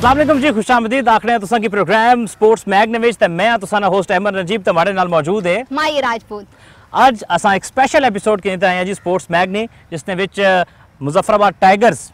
अस्सलाम वालेकुम जी, खुशामदीद आखने तुसा की प्रोग्राम स्पोर्ट्स मैग ने ते मैं तुसा होस्ट अहमद नजीब तुम्हारे नाल मौजूद है माई राजपूत। अज असा एक स्पेशल एपिसोड के आए हैं जी स्पोर्ट्स मैग ने जिसने विच मुजफ्फराबाद टाइगर्स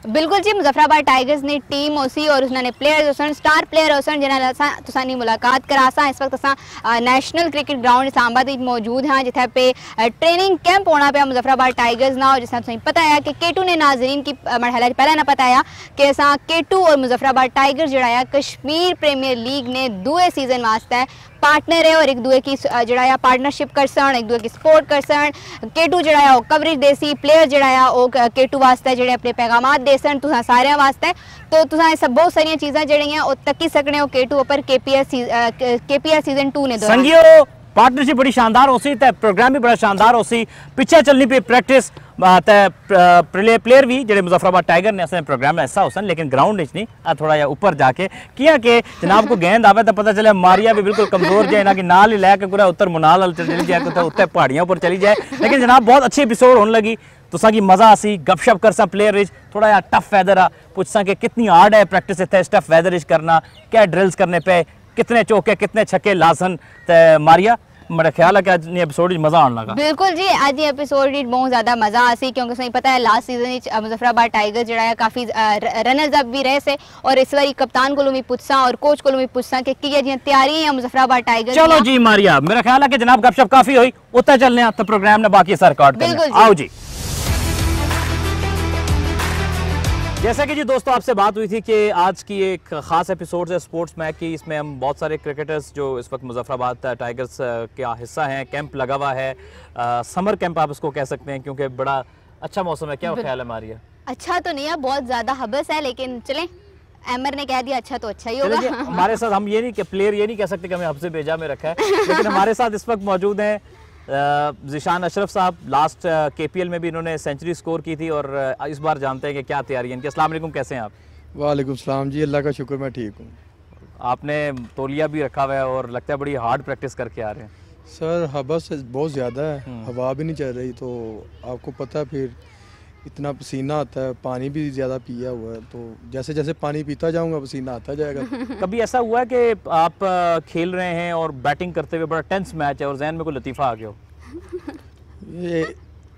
बिल्कुल जी, मुजफ्फराबाद टाइगर्स ने टीम होसी और उसने प्लेयर्स होसन स्टार प्लेयर होसन जिन्हें तुसानी मुलाकात करासा। इस वक्त असा नेशनल क्रिकेट ग्राउंड इस्लामाबाद मौजूद हैं जिथे पे ट्रेनिंग कैंप होना पे मुजफ्फराबाद टाइगर्स ना। और जिस तुसें पता है कि केटू ने नाजरीन की मरहला पहले ना पता है कि असा केटू और मुजफ्फराबाद टाइगर्स जड़ा कश्मीर प्रीमियर लीग ने दूए सीजन वास्ते पार्टनर है और एक दूए की जड़ा पार्टनरशिप करसन, एक दूए की सपोर्ट करसन। केटू जड़ा कवरेज देसी, प्लेयर जड़ा केटू वास्ते जड़े अपने पैगाम देसन तुसा सारे वास्ते। तो तुसा सब बहुत सारिया चीज़ां जड़ियां तकी सकने हो केटू पर केपीएल सीजन 2 ने संगियो पार्टनरशिप बड़ी शानदार हो सी, प्रोग्राम भी बड़ा शानदार हो सी, पिछे चलनी पे प्रैक्टिस प्लेयर भी जो मुजफ्फराबाद टाइगर ने असने प्रोग्राम में ऐसा होसन लेकिन ग्राउंड नहीं थोड़ा जा ऊपर जाके किया कि जनाब को गेंद आवे तो पता चले मारिया भी बिल्कुल कमजोर जाए ना कि नाल ही लैके पूरा उत्तर मुनाल चली जाए तो उत्तर पहाड़ियों पर चली जाए। लेकिन जनाब बहुत अच्छी एपिसोड होने लगी, तुसा की मजा आसी गपशप करसा प्लेयर विच थोड़ा जा टफ वैदर आ पुछसा कि कितनी हार्ड है प्रैक्टिस इतने टफ वैदर विच करना, क्या ड्रिल्स करने पे कितने चौके कितने छक्के लासन ते मारिया। मेरा ख्याल है कि आज एपिसोड मजा आने लगा। बिल्कुल जी, आज ये एपिसोड बहुत ज्यादा मजा आसी क्योंकि सही पता है लास्ट सीजन मुजफ्फराबाद टाइगर्स जड़ा काफी रनर्स अप भी रहे से और इस बार कप्तान को भी पूछसा और कोच को भी पूछसा कि तैयारी है मुजफ्फराबाद टाइगर्स। चलो जी मारिया, मेरा ख्याल है कि जनाब गपशप काफी हुई, उतना चलने तो प्रोग्राम ने बाकी सर रिकॉर्ड करना। आओ जी। जैसा कि जी दोस्तों आपसे बात हुई थी कि आज की एक ख़ास एपिसोड है स्पोर्ट्स मैग की, इसमें हम बहुत सारे क्रिकेटर्स जो इस वक्त मुजफ्फराबाद टाइगर्स का हिस्सा हैं, कैंप लगा हुआ है, समर कैंप आप इसको कह सकते हैं क्योंकि बड़ा अच्छा मौसम है। क्या ख्याल है मारिया? अच्छा तो नहीं है, बहुत ज़्यादा हबस है, लेकिन चलें एमर ने कह दिया अच्छा तो अच्छा ही होगा। हमारे साथ हम ये नहीं कि प्लेयर ये नहीं कह सकते कि हमें हफ्से भेजा में रखा है, लेकिन हमारे साथ इस वक्त मौजूद हैं ज़िशान अशरफ साहब। लास्ट केपीएल में भी इन्होंने सेंचुरी स्कोर की थी और इस बार जानते हैं कि क्या तैयारी है इनकी। अस्सलाम वालेकुम, कैसे हैं आप? वालेकुम सलाम जी, अल्लाह का शुक्र मैं ठीक हूँ। आपने तौलिया भी रखा हुआ है और लगता है बड़ी हार्ड प्रैक्टिस करके आ रहे हैं। सर हबस बहुत ज़्यादा है, हवा भी नहीं चल रही तो आपको पता है फिर इतना पसीना आता है, पानी भी ज़्यादा पिया हुआ है तो जैसे जैसे पानी पीता जाऊंगा पसीना आता जाएगा। कभी ऐसा हुआ है कि आप खेल रहे हैं और बैटिंग करते हुए बड़ा टेंस मैच है और जहन में कोई लतीफ़ा आ गया हो? ये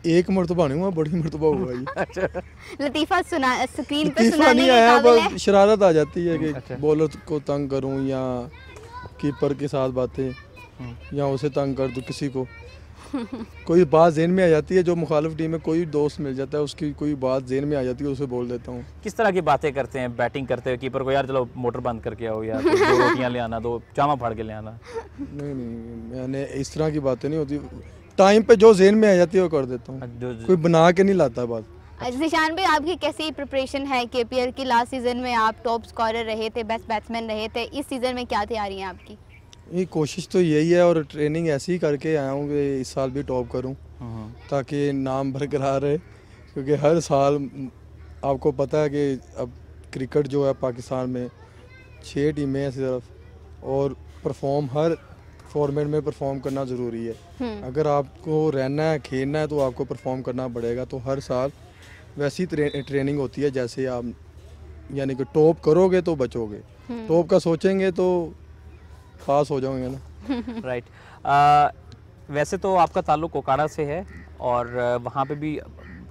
एक मरतबा नहीं हुआ, बड़ी मरतबा हुआ ये। अच्छा। लतीफ़ा सुना स्क्रीन पे लतीफ़ा नहीं आया, बस शरारत आ जाती है कि अच्छा। बॉलर को तंग करूं या कीपर के साथ बातें या उसे तंग कर दूं, किसी को कोई बात ज़हन में आ जाती है, जो मुखालिफ टीम में कोई दोस्त मिल जाता है उसकी कोई बात ज़हन में आ जाती है उसे बोल देता हूँ। किस तरह की बातें करते हैं बैटिंग करते हुए कीपर को? यार चलो मोटर बंद करके आओ, या दो रोटियाँ ले आना, दो चामा फाड़ के ले आना। नहीं, मैंने इस तरह की बातें नहीं होती, टाइम पे जो ज़हन में आ जाती है वो कर देता हूँ, कोई बना के नहीं लाता बात। ज़िशान भाई आपकी कैसी प्रिपरेशन है? केपीएल की लास्ट सीजन में आप टॉप स्कोरर रहे थे, बेस्ट बैट्समैन रहे थे, इस सीज़न में क्या तैयारी है आपकी? ये कोशिश तो यही है और ट्रेनिंग ऐसी ही करके आया हूँ कि इस साल भी टॉप करूँ ताकि नाम बरकरार रहे, क्योंकि हर साल आपको पता है कि अब क्रिकेट जो है पाकिस्तान में 6 टीमें हैं सिर्फ और परफॉर्म हर फॉर्मेट में परफॉर्म करना ज़रूरी है। अगर आपको रहना है खेलना है तो आपको परफॉर्म करना पड़ेगा, तो हर साल वैसी ट्रेनिंग होती है जैसे आप यानी कि टॉप करोगे तो बचोगे, टॉप का सोचेंगे तो खास हो जाओगे ना। राइट। वैसे तो आपका ताल्लुक कोकाड़ा से है और वहाँ पे भी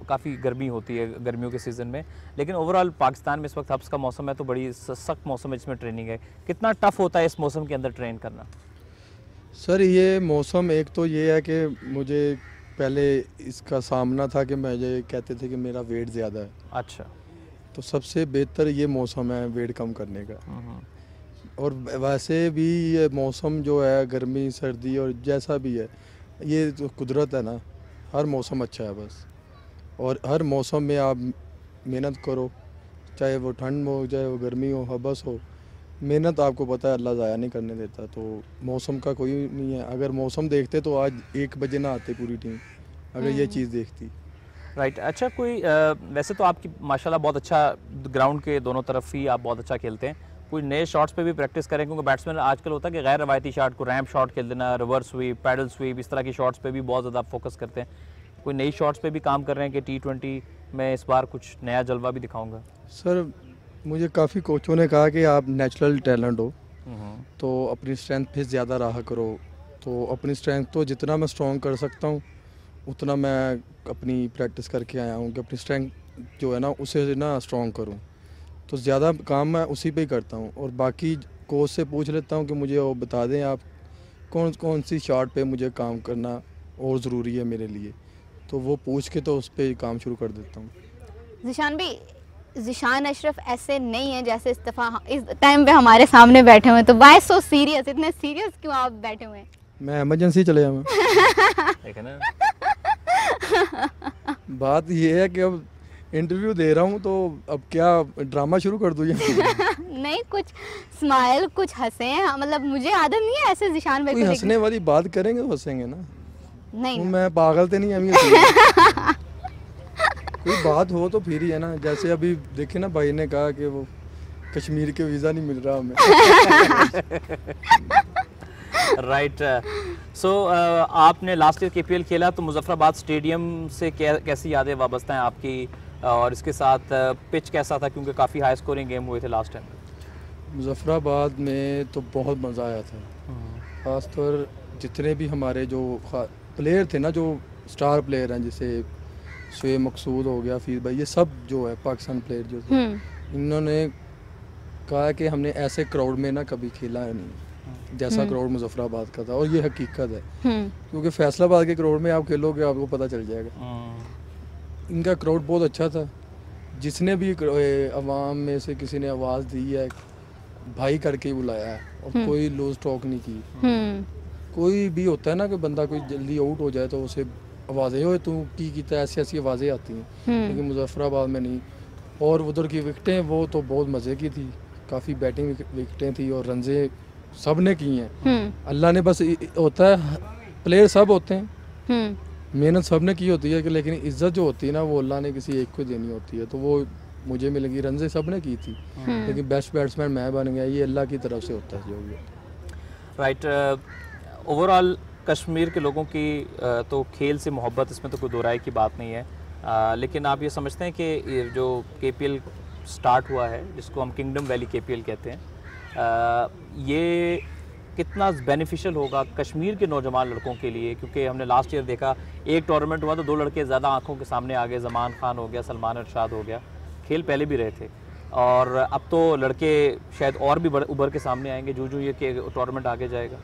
काफ़ी गर्मी होती है गर्मियों के सीज़न में, लेकिन ओवरऑल पाकिस्तान में इस वक्त हब्स का मौसम है तो बड़ी सख्त मौसम है जिसमें ट्रेनिंग है। कितना टफ होता है इस मौसम के अंदर ट्रेन करना? सर ये मौसम एक तो ये है कि मुझे पहले इसका सामना था कि मुझे कहते थे कि मेरा वेट ज़्यादा है। अच्छा। तो सबसे बेहतर ये मौसम है वेट कम करने का। और वैसे भी ये मौसम जो है गर्मी सर्दी और जैसा भी है ये तो कुदरत है ना, हर मौसम अच्छा है बस, और हर मौसम में आप मेहनत करो, चाहे वो ठंड हो चाहे वो गर्मी हो हबस हो, मेहनत आपको पता है अल्लाह ज़ाया नहीं करने देता। तो मौसम का कोई नहीं है, अगर मौसम देखते तो आज 1 बजे ना आते पूरी टीम, अगर ये चीज़ देखती। राइट। अच्छा, कोई वैसे तो आपकी माशाल्लाह बहुत अच्छा ग्राउंड के दोनों तरफ ही आप बहुत अच्छा खेलते हैं, कोई नए शॉट्स पे भी प्रैक्टिस करें? क्योंकि बैट्समैन आजकल होता है कि गैर रवायती शॉट को रैम्प शॉट खेल देना, रिवर्स स्वीप, पैडल स्वीप, इस तरह की शॉट्स पे भी बहुत ज़्यादा फोकस करते हैं। कोई नई शॉट्स पे भी काम कर रहे हैं कि T20 में इस बार कुछ नया जलवा भी दिखाऊंगा? सर मुझे काफ़ी कोचों ने कहा कि आप नेचुरल टैलेंट हो तो अपनी स्ट्रेंथ पे ज़्यादा रहा करो। तो अपनी स्ट्रेंथ तो जितना मैं स्ट्रॉन्ग कर सकता हूँ उतना मैं अपनी प्रैक्टिस करके आया हूँ कि अपनी स्ट्रेंथ जो है ना उसे ना स्ट्रॉन्ग करूँ। तो ज़्यादा काम मैं उसी पे ही करता हूँ और बाकी कोच से पूछ लेता हूँ कि मुझे वो बता दें आप कौन कौन सी शॉट पे मुझे काम करना और ज़रूरी है मेरे लिए, तो वो पूछ के तो उस पर काम शुरू कर देता हूँ। ज़ीशान भाई, ज़ीशान अशरफ ऐसे नहीं है जैसे इस टाइम पे हमारे सामने बैठे हुए हैं, तो वाई सो सीरियस, इतने सीरियस क्यों आप बैठे हुए हैं? मैं इमरजेंसी चले जाऊँ। बात ये है कि अब इंटरव्यू दे रहा हूँ तो अब क्या ड्रामा शुरू कर दूँ? नहीं, कुछ स्माइल, कुछ हंसे, मतलब मुझे आदत नहीं है ऐसे ज़ीशान भाई कोई को हंसने वाली बात करेंगे तो हंसेंगे ना। नहीं ना। मैं पागल तो नहीं हम कोई बात हो तो फिर ही है ना। जैसे अभी देखे ना भाई ने कहा कि वो कश्मीर के वीज़ा नहीं मिल रहा हमें। राइट। सो आपने लास्ट ईयर केपीएल खेला तो मुजफ्फराबाद स्टेडियम से कैसी यादें वाबस्ता हैं आपकी, और इसके साथ पिच कैसा था, क्योंकि काफ़ी हाई स्कोरिंग गेम हुए थे लास्ट टाइम? मुजफ्फराबाद में तो बहुत मज़ा आया था। ख़ासतौर जितने भी हमारे जो प्लेयर थे ना, जो स्टार प्लेयर हैं, जैसे शुएब मकसूद हो गया, फिर भाई, ये सब जो है पाकिस्तान प्लेयर जो थे, इन्होंने कहा कि हमने ऐसे क्राउड में ना कभी खेला है नहीं जैसा क्राउड मुजफ्फराबाद का था। और ये हकीकत है, क्योंकि फैसलाबाद के क्राउड में आप खेलोगे आपको पता चल जाएगा। इनका क्राउड बहुत अच्छा था। जिसने भी अवाम में से किसी ने आवाज़ दी है भाई करके ही बुलाया है और कोई लूज टॉक नहीं की। कोई भी होता है ना कि बंदा कोई जल्दी आउट हो जाए तो उसे आवाज़ें हो तू की कीता, ऐसी ऐसी आवाज़ें आती हैं, लेकिन मुजफ्फराबाद में नहीं। और उधर की विकटें वो तो बहुत मज़े की थी, काफ़ी बैटिंग विकटें थी और रनजे सब ने की हैं। अल्लाह ने बस होता है, प्लेयर सब होते हैं, मेहनत सब ने की होती है कि लेकिन इज्जत जो होती है ना वो अल्लाह ने किसी एक को देनी होती है। तो वो मुझे मिलेगी, रनजे सब ने की थी, लेकिन बेस्ट बैट्समैन मैं बन गया, ये अल्लाह की तरफ से होता है जो भी। राइट। ओवरऑल कश्मीर के लोगों की तो खेल से मोहब्बत, इसमें तो कोई दो राय की बात नहीं है, लेकिन आप ये समझते हैं कि जो केपीएल स्टार्ट हुआ है, जिसको हम किंगडम वैली केपीएल कहते हैं, ये कितना बेनिफिशियल होगा कश्मीर के नौजवान लड़कों के लिए? क्योंकि हमने लास्ट ईयर देखा, एक टूर्नामेंट हुआ तो दो लड़के ज़्यादा आंखों के सामने आ गए, ज़मान खान हो गया, सलमान अरशाद हो गया, खेल पहले भी रहे थे, और अब तो लड़के शायद और भी उभर के सामने आएंगे जो जो ये टूर्नामेंट आगे जाएगा।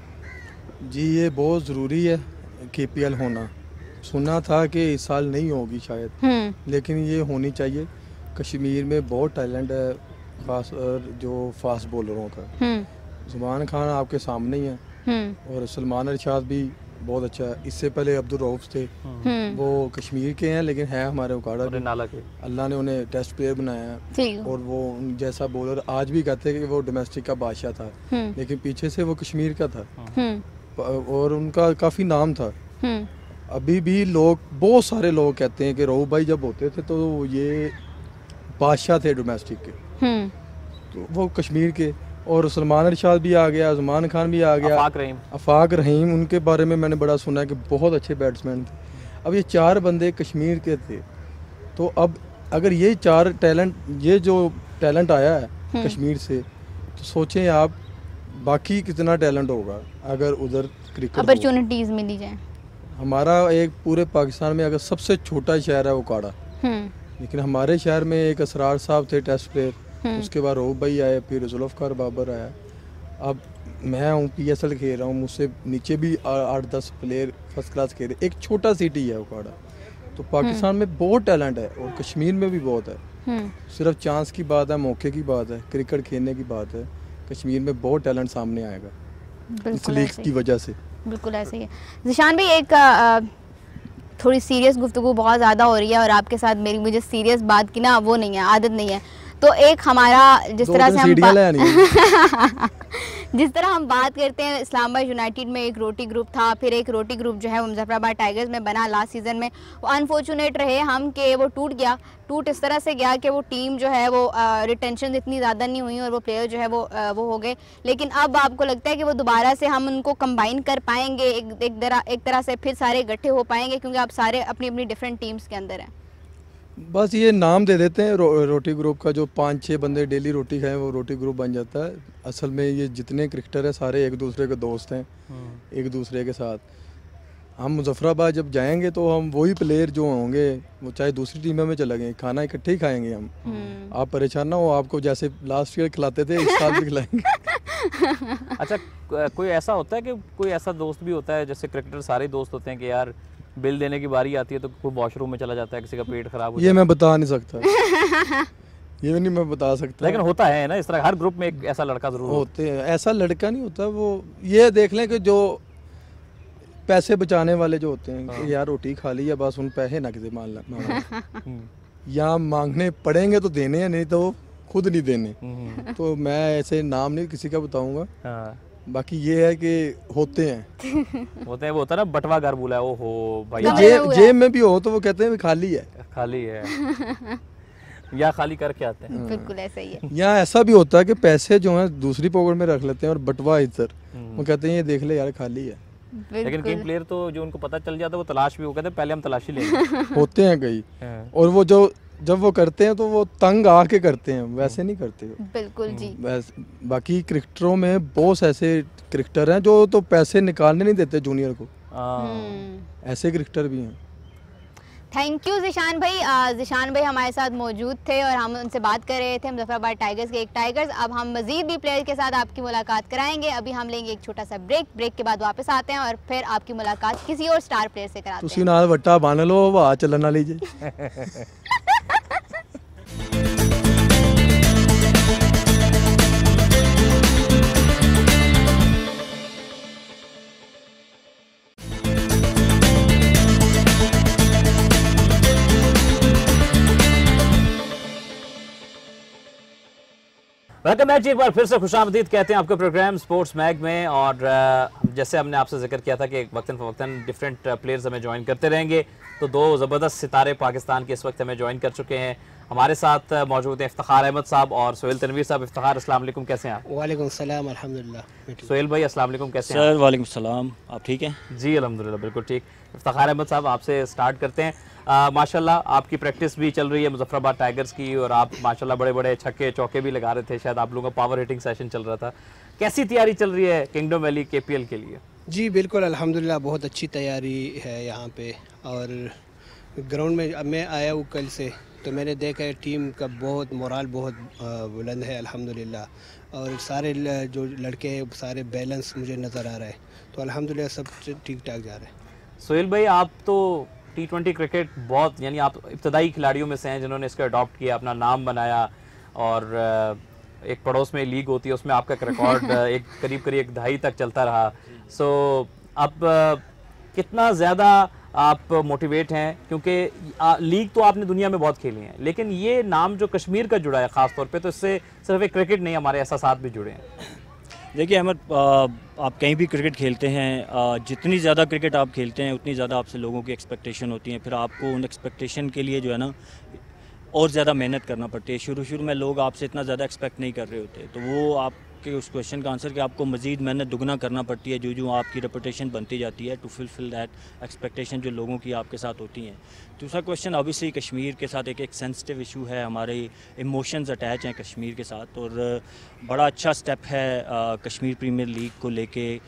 जी, ये बहुत ज़रूरी है केपीएल होना। सुना था कि इस साल नहीं होगी शायद, लेकिन ये होनी चाहिए। कश्मीर में बहुत टैलेंट है, खास जो फास्ट बॉलरों का। ज़मान खान आपके सामने ही है और सलमान अरशाद भी बहुत अच्छा है। इससे पहले अब्दुल रऊफ थे, वो कश्मीर के हैं लेकिन है हमारे उकाड़ा के। नाला के अल्लाह ने उन्हें टेस्ट प्लेयर बनाया है और वो जैसा बॉलर आज भी कहते हैं कि वो डोमेस्टिक का बादशाह था, लेकिन पीछे से वो कश्मीर का था और उनका काफ़ी नाम था। अभी भी लोग, बहुत सारे लोग कहते हैं कि रऊफ भाई जब होते थे तो ये बादशाह थे डोमेस्टिक के, तो वो कश्मीर के। और सलमान अरशाद भी आ गया, ज़मान खान भी आ गया, अफाक रहीम, उनके बारे में मैंने बड़ा सुना है कि बहुत अच्छे बैट्समैन थे। अब ये चार बंदे कश्मीर के थे, तो अब अगर ये चार टैलेंट, ये जो टैलेंट आया है कश्मीर से, तो सोचें आप बाकी कितना टैलेंट होगा अगर उधर क्रिकेट अपॉर्चुनिटीज मिली जाए। हमारा एक पूरे पाकिस्तान में अगर सबसे छोटा शहर है उकाड़ा, लेकिन हमारे शहर में एक असरार साहब थे टेस्ट प्लेयर, उसके बाद रऊफ भाई आए, फिर जुल्फ़िकार बाबर आया, अब मैं हूँ पीएसएल खेल रहा हूँ, मुझसे नीचे भी 8-10 प्लेयर फर्स्ट क्लास खेल रहे। एक छोटा सिटी है उकाड़ा, तो पाकिस्तान में बहुत टैलेंट है और कश्मीर में भी बहुत है। सिर्फ चांस की बात है, मौके की बात है, क्रिकेट खेलने की बात है। कश्मीर में बहुत टैलेंट सामने आएगा इस लीग की वजह से। बिल्कुल ऐसे ही है। ज़ीशान भाई, एक थोड़ी सीरियस गुफ्तगू बहुत ज़्यादा हो रही है और आपके साथ मेरी मुझे सीरियस बात की ना वो नहीं है, आदत नहीं है। तो एक हमारा जिस तरह से हम जिस तरह हम बात करते हैं, इस्लामाबाद यूनाइटेड में एक रोटी ग्रुप था, फिर एक रोटी ग्रुप जो है वो मुजफ्फराबाद टाइगर्स में बना लास्ट सीज़न में। वो अनफॉर्चुनेट रहे हम कि वो टूट गया। टूट इस तरह से गया कि वो टीम जो है वो रिटेंशन इतनी ज़्यादा नहीं हुई और वो प्लेयर जो है वो हो गए। लेकिन अब आपको लगता है कि वो दोबारा से हम उनको कंबाइन कर पाएंगे, एक तरह से फिर सारे इकट्ठे हो पाएंगे, क्योंकि आप सारे अपनी अपनी डिफरेंट टीम्स के अंदर हैं? बस ये नाम दे देते हैं रोटी ग्रुप का, जो 5-6 बंदे डेली रोटी खाएं वो रोटी ग्रुप बन जाता है। असल में ये जितने क्रिकेटर हैं सारे एक दूसरे के दोस्त हैं, एक दूसरे के साथ। हम मुजफ्फराबाद जब जाएंगे तो हम वही प्लेयर जो होंगे वो चाहे दूसरी टीमों में चले गए, खाना इकट्ठे ही खाएंगे हम। आप परेशान ना हो, आपको जैसे लास्ट ईयर खिलाते थे इस साल भी खिलाएंगे। अच्छा, कोई ऐसा होता है कि कोई ऐसा दोस्त भी होता है, जैसे क्रिकेटर सारे दोस्त होते हैं कि यार बिल देने की बारी आती है तो कोई वॉशरूम में चला जाता है, किसी का पेट खराब हो ये मैं बता नहीं सकता। ये नहीं मैं बता सकता, लेकिन होता है ना इस तरह, हर ग्रुप में एक ऐसा लड़का जरूर होते हैं। ऐसा लड़का नहीं होता, वो ये देख लें कि जो पैसे बचाने वाले जो होते हैं कि यार रोटी खा ली है बस, उन पैसे ना किसी मांगना या मांगने पड़ेंगे तो देने हैं, नहीं तो खुद नहीं देने। तो मैं ऐसे नाम नहीं किसी का बताऊंगा। बाकी ये है कि होते हैं वो होता है ना, बटवा घर बोला है, ओहो भाई जेब में भी हो तो वो कहते हैं खाली है, खाली है या खाली करके आते हैं। बिल्कुल ऐसा ही है। यहाँ ऐसा भी होता है कि पैसे जो हैं दूसरी पॉकेट में रख लेते हैं और बटवा इधर, वो कहते हैं ये देख ले यार खाली है। लेकिन कई प्लेयर तो जो उनको पता चल जाता है वो तलाश भी, वो कहते हैं पहले हम तलाशी लेंगे। होते हैं कई, और वो जो जब वो करते हैं तो वो तंग आके करते हैं, वैसे नहीं करते। बिल्कुल जी। बाकी क्रिकेटरों में बहुत ऐसे क्रिकेटर हैं जो तो पैसे निकालने नहीं देते जूनियर को, ऐसे क्रिकेटर भी हैं। थैंक यू ज़िशान भाई। ज़िशान भाई हमारे साथ मौजूद थे और हम उनसे बात कर रहे थे मुजफ्फराबाद टाइगर्स के एक टाइगर्स। अब हम मज़ीद भी प्लेयर के साथ आपकी मुलाकात कराएंगे। अभी हम लेंगे एक छोटा सा ब्रेक के बाद वापस आते हैं और फिर आपकी मुलाकात किसी और स्टार प्लेयर से कराते हैं। तुसी नाल वट्टा बन लो, वहा चलना लीजिए। वेलकम बैक जी, एक बार फिर से खुशामदीद कहते हैं आपके प्रोग्राम स्पोर्ट्स मैग में। और जैसे हमने आपसे जिक्र किया था कि वक्तन फ़वक्तन डिफरेंट प्लेयर्स हमें ज्वाइन करते रहेंगे, तो दो ज़बरदस्त सितारे पाकिस्तान के इस वक्त हमें ज्वाइन कर चुके हैं। हमारे साथ मौजूद हैं इफ्तिखार अहमद साहब और सोहेल तनवीर साहब। इफ्तिखार अस्सलाम वालेकुम, कैसे हैं आप? वालेकुम सलाम, अल्हम्दुलिल्लाह। सोहेल भाई अस्सलाम वालेकुम, कैसे हैं सर? वालेकुम सलाम, आप ठीक हैं? जी अल्हम्दुलिल्लाह बिल्कुल ठीक। इफ्तिखार अहमद साहब, आपसे स्टार्ट करते हैं। माशाल्लाह आपकी प्रैक्टिस भी चल रही है मुजफ्फराबाद टाइगर्स की, और आप माशाल्लाह बड़े बड़े छक्के चौके भी लगा रहे थे, शायद आप लोगों का पावर हिटिंग सेशन चल रहा था। कैसी तैयारी चल रही है किंगडम वैली KPL के लिए? जी बिल्कुल अल्हम्दुलिल्लाह, बहुत अच्छी तैयारी है यहाँ पे। और ग्राउंड में अब मैं आया हूँ कल से, तो मैंने देखा है टीम का बहुत मोराल बहुत बुलंद है अल्हम्दुलिल्लाह। और सारे जो लड़के हैं सारे बैलेंस मुझे नज़र आ रहा है, तो अल्हम्दुलिल्लाह सब ठीक ठाक जा रहा है। सोहेल भाई, आप तो T20 क्रिकेट बहुत, यानी आप इब्तदाई खिलाड़ियों में से हैं जिन्होंने इसको अडॉप्ट किया, अपना नाम बनाया, और एक पड़ोस में लीग होती है उसमें आपका एक रिकॉर्ड एक करीब एक दहाई तक चलता रहा। सो अब कितना ज़्यादा आप मोटिवेट हैं, क्योंकि लीग तो आपने दुनिया में बहुत खेली हैं, लेकिन ये नाम जो कश्मीर का जुड़ा है ख़ास तौर पे, तो इससे सिर्फ एक क्रिकेट नहीं हमारे एहसास भी जुड़े हैं। देखिए अहमद, आप कहीं भी क्रिकेट खेलते हैं, जितनी ज़्यादा क्रिकेट आप खेलते हैं उतनी ज़्यादा आपसे लोगों की एक्सपेक्टेशन होती है। फिर आपको उन एक्सपेक्टेशन के लिए जो है ना और ज़्यादा मेहनत करना पड़ती है। शुरू में लोग आपसे इतना ज़्यादा एक्सपेक्ट नहीं कर रहे होते, तो वो आपके उस क्वेश्चन का आंसर कि आपको मज़ीद मेहनत दुगना करना पड़ती है जो आपकी रेपुटेशन बनती जाती है, टू फुलफिल दैट एक्सपेक्टेशन जो लोगों की आपके साथ होती हैं। दूसरा क्वेश्चन, ऑब्वियसली कश्मीर के साथ एक सेंसिटिव इशू है, हमारे इमोशंस अटैच हैं कश्मीर के साथ, और बड़ा अच्छा स्टेप है कश्मीर प्रीमियर लीग को लेके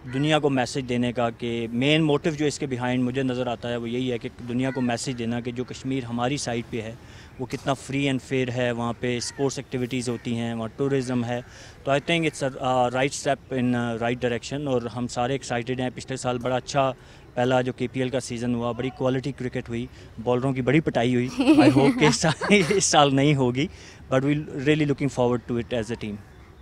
दुनिया को मैसेज देने का, कि मेन मोटिव जो इसके बिहाइंड मुझे नज़र आता है वो यही है कि दुनिया को मैसेज देना कि जो कश्मीर हमारी साइड पे है वो कितना फ्री एंड फेयर है, वहाँ पे स्पोर्ट्स एक्टिविटीज़ होती हैं, वहाँ टूरिज़म है। तो I think it's right step in right direction, और हम सारे एक्साइटेड हैं। पिछले साल बड़ा अच्छा पहला जो KPL का सीज़न हुआ, बड़ी क्वालिटी क्रिकेट हुई, बॉलरों की बड़ी पिटाई हुई। आई होप कि इस साल नहीं होगी, but we really looking forward to it as a team.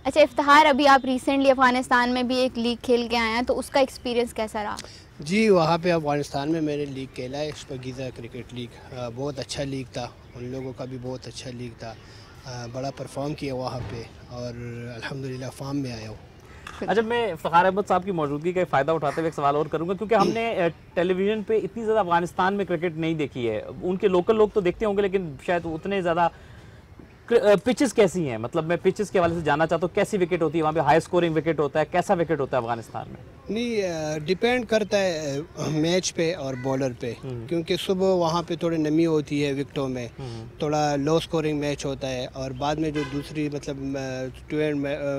अच्छा इफ्तिखार, अभी आप रिसेंटली अफगानिस्तान में भी एक लीग खेल के आए हैं, तो उसका एक्सपीरियंस कैसा रहा? जी वहाँ पे अफगानिस्तान में मैंने लीग खेला है, शपकीज़ा क्रिकेट लीग। बहुत अच्छा लीग था, उन लोगों का भी बहुत अच्छा लीग था। बड़ा परफॉर्म किया वहाँ पे, और अल्हम्दुलिल्लाह फॉर्म में आया हूँ। अच्छा, मैं इफ्तिखार अहमद साहब की मौजूदगी का फ़ायदा उठाते हुए एक सवाल और करूंगा, क्योंकि हमने टेलीविज़न पे इतनी ज़्यादा अफगानिस्तान में क्रिकेट नहीं देखी है। उनके लोकल लोग तो देखते होंगे, लेकिन शायद उतने ज़्यादा पिचेस कैसी हैं, मतलब मैं पिचेस के हवाले से जानना चाहता हूँ, कैसी विकेट होती है वहाँ पे, हाई स्कोरिंग विकेट होता है, कैसा विकेट होता है अफगानिस्तान में? नहीं, डिपेंड करता है मैच पे और बॉलर पे, क्योंकि सुबह वहाँ पे थोड़ी नमी होती है विकेटों में, थोड़ा लो स्कोरिंग मैच होता है, और बाद में जो दूसरी मतलब टू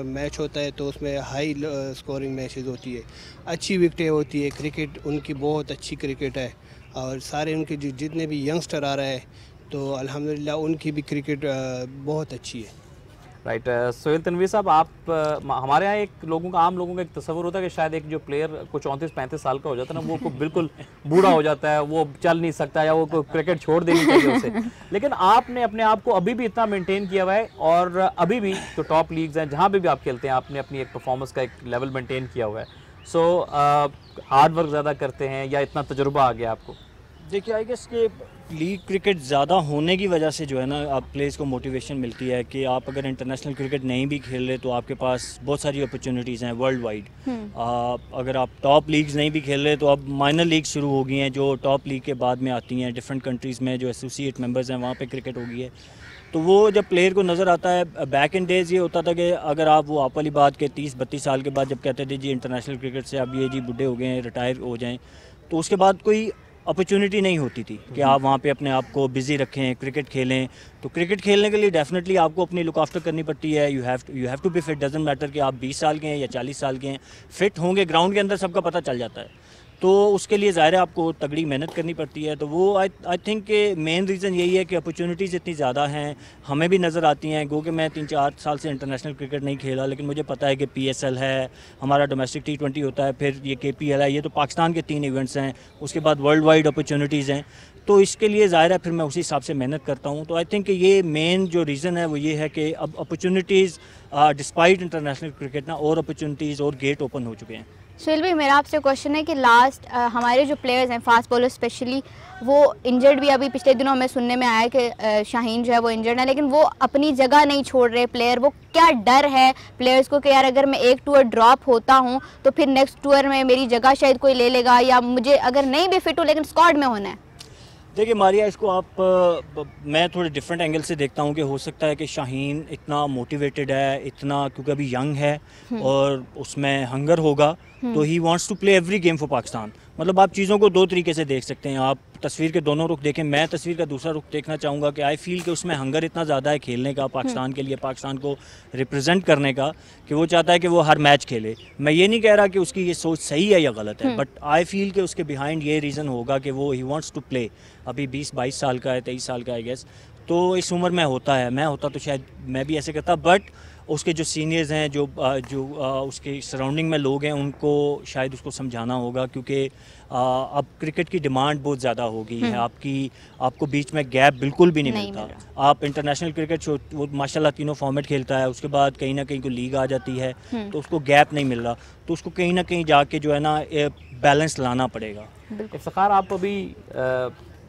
मैच होता है तो उसमें हाई स्कोरिंग मैचेस होती है, अच्छी विकेटें होती है। क्रिकेट उनकी बहुत अच्छी क्रिकेट है, और सारे उनके जितने भी यंगस्टर आ रहे हैं तो अल्हम्दुलिल्लाह उनकी भी क्रिकेट बहुत अच्छी है। राइट। सोहेल तनवीर साहब, आप हमारे यहाँ एक आम लोगों का एक तस्वर होता है कि शायद एक जो प्लेयर को 34-35 साल का हो जाता है ना, वो बिल्कुल बूढ़ा हो जाता है, वो चल नहीं सकता या वो क्रिकेट छोड़ देनी चाहिए उसे, लेकिन आपने अपने आप को अभी भी इतना मेंटेन किया हुआ है, और अभी भी जो टॉप लीग्स हैं जहाँ भी आप खेलते हैं आपने अपनी एक परफॉर्मेंस का एक लेवल मेंटेन किया हुआ है। सो हार्ड वर्क ज़्यादा करते हैं या इतना तजुर्बा आ गया आपको? देखिए, आई गेस कि लीग क्रिकेट ज़्यादा होने की वजह से जो है ना, आप प्लेयर्स को मोटिवेशन मिलती है कि आप अगर इंटरनेशनल क्रिकेट नहीं भी खेल रहे तो आपके पास बहुत सारी अपॉर्चुनिटीज़ हैं वर्ल्ड वाइड। अगर आप टॉप लीग्स नहीं भी खेल रहे तो अब माइनर लीग शुरू हो गई हैं जो टॉप लीग के बाद में आती हैं डिफरेंट कंट्रीज़ में, जो एसोसिएट मेंबर्स हैं वहाँ पे क्रिकेट हो गई है। तो वो जब प्लेयर को नज़र आता है, बैक इन डेज़ ये होता था कि अगर आप वाली बात के 30-32 साल के बाद जब कहते थे जी इंटरनेशनल क्रिकेट से अब ये जी बूढ़े हो गए हैं, रिटायर हो जाएँ, तो उसके बाद कोई अपॉर्चुनिटी नहीं होती थी कि आप वहाँ पे अपने आप को बिज़ी रखें, क्रिकेट खेलें। तो क्रिकेट खेलने के लिए डेफिनेटली आपको अपनी लुक आफ्टर करनी पड़ती है। You have to be fit, doesn't matter कि आप 20 साल के हैं या 40 साल के हैं, फिट होंगे ग्राउंड के अंदर सबका पता चल जाता है। तो उसके लिए ज़ाहिर है आपको तगड़ी मेहनत करनी पड़ती है। तो वो आई थिंक के मेन रीज़न यही है कि अपॉर्चुनिटीज़ इतनी ज़्यादा हैं, हमें भी नज़र आती हैं। गो कि मैं 3-4 साल से इंटरनेशनल क्रिकेट नहीं खेला, लेकिन मुझे पता है कि PSL है, हमारा डोमेस्टिक T20 होता है, फिर ये KPL है, ये तो पाकिस्तान के 3 इवेंट्स हैं, उसके बाद वर्ल्ड वाइड अपॉर्चुनिटीज़ हैं। तो इसके लिए ज़ाहिर है फिर मैं उसी हिसाब से मेहनत करता हूँ। तो आई थिंक ये मेन जो रीज़न है वो ये है कि अब अपॉर्चुनिटीज़ डिस्पाइट इंटरनेशनल क्रिकेट ना और अपॉर्चुनिटीज़ और गेट ओपन हो चुके हैं। सुहेल भाई, मेरा आपसे क्वेश्चन है कि लास्ट हमारे जो प्लेयर्स हैं फास्ट बॉलर स्पेशली, वो इंजर्ड भी, अभी पिछले दिनों हमें सुनने में आया कि शाहीन जो है वो इंजर्ड है, लेकिन वो अपनी जगह नहीं छोड़ रहे प्लेयर। वो क्या डर है प्लेयर्स को कि यार अगर मैं एक टूर ड्रॉप होता हूँ तो फिर नेक्स्ट टूर में मेरी जगह शायद कोई ले लेगा, या मुझे अगर नहीं भी फिट हो लेकिन स्क्वाड में होना है? देखिए मारिया, इसको मैं थोड़े डिफरेंट एंगल से देखता हूँ कि हो सकता है कि शाहीन इतना मोटिवेटेड है, इतना क्योंकि अभी यंग है और उसमें हंगर होगा, तो he wants to play every game for Pakistan. मतलब आप चीज़ों को दो तरीके से देख सकते हैं, आप तस्वीर के दोनों रुख देखें। मैं तस्वीर का दूसरा रुख देखना चाहूँगा कि आई फील कि उसमें हंगर इतना ज़्यादा है खेलने का, पाकिस्तान के लिए, पाकिस्तान को रिप्रेजेंट करने का, कि वो चाहता है कि वो हर मैच खेले। मैं ये नहीं कह रहा कि उसकी ये सोच सही है या गलत है, बट आई फील कि उसके बिहाइंड ये रीज़न होगा कि वो ही वांट्स टू प्ले। अभी 20-22 साल का है, 23 साल का आई गेस, तो इस उम्र में होता है, मैं होता तो शायद मैं भी ऐसे करता, बट उसके जो सीनियर्स हैं, जो उसके सराउंडिंग में लोग हैं, उनको शायद उसको समझाना होगा, क्योंकि अब क्रिकेट की डिमांड बहुत ज़्यादा हो गई है। आपको बीच में गैप बिल्कुल भी नहीं मिलता। आप इंटरनेशनल क्रिकेट वो माशाल्लाह तीनों फॉर्मेट खेलता है, उसके बाद कहीं ना कहीं कोई लीग आ जाती है तो उसको गैप नहीं मिल रहा, तो उसको कहीं ना कहीं जाके जो है ना बैलेंस लाना पड़ेगा। इफ्तिखार, आप अभी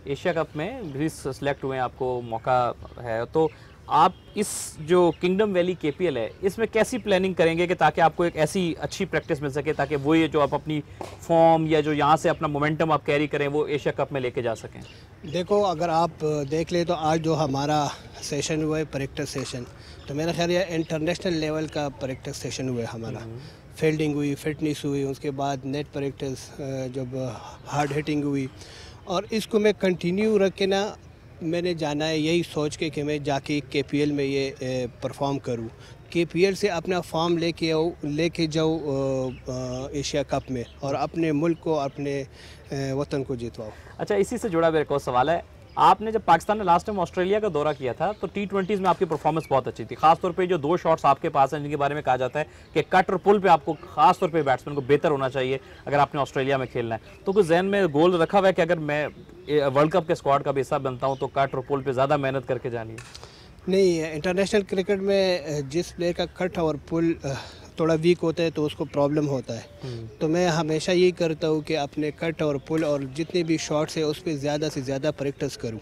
एशिया कप में भी सिलेक्ट हुए हैं, आपको मौका है, तो आप इस जो किंगडम वैली KPL है इसमें कैसी प्लानिंग करेंगे कि ताकि आपको एक ऐसी अच्छी प्रैक्टिस मिल सके ताकि वो ये जो आप अपनी फॉर्म या जो यहाँ से अपना मोमेंटम आप कैरी करें वो एशिया कप में लेके जा सकें? देखो, अगर आप देख ले तो आज जो हमारा सेशन हुआ है प्रैक्टिस सेशन, तो मेरा ख्याल है इंटरनेशनल लेवल का प्रैक्टिस सेशन हुआ है हमारा। फील्डिंग हुई, फिटनेस हुई, उसके बाद नेट प्रैक्टिस, जब हार्ड हिटिंग हुई, और इसको मैं कंटिन्यू रख के ना मैंने जाना है यही सोच के कि मैं जाके KPL में ये परफॉर्म करूं, KPL से अपना फॉर्म लेके जाऊँ एशिया कप में और अपने मुल्क को, अपने वतन को जितवाऊँ। अच्छा, इसी से जुड़ा मेरे को सवाल है, आपने जब पाकिस्तान ने लास्ट टाइम ऑस्ट्रेलिया का दौरा किया था तो T20s में आपकी परफॉर्मेंस बहुत अच्छी थी, खासतौर पे जो 2 शॉट्स आपके पास हैं जिनके बारे में कहा जाता है कि कट और पुल पे आपको खासतौर पे बैट्समैन को बेहतर होना चाहिए अगर आपने ऑस्ट्रेलिया में खेलना है। तो कुछ जहन में गोल रखा हुआ है कि अगर मैं वर्ल्ड कप के स्क्वाड का भी हिस्सा बनता हूँ तो कट और पुल पे ज़्यादा मेहनत करके जानी है? नहीं, इंटरनेशनल क्रिकेट में जिस प्लेयर का कट और पुल थोड़ा वीक होता है तो उसको प्रॉब्लम होता है। तो मैं हमेशा यही करता हूँ कि अपने कट और पुल और जितने भी शॉट्स है उस पर ज़्यादा से ज़्यादा प्रैक्टिस करूँ।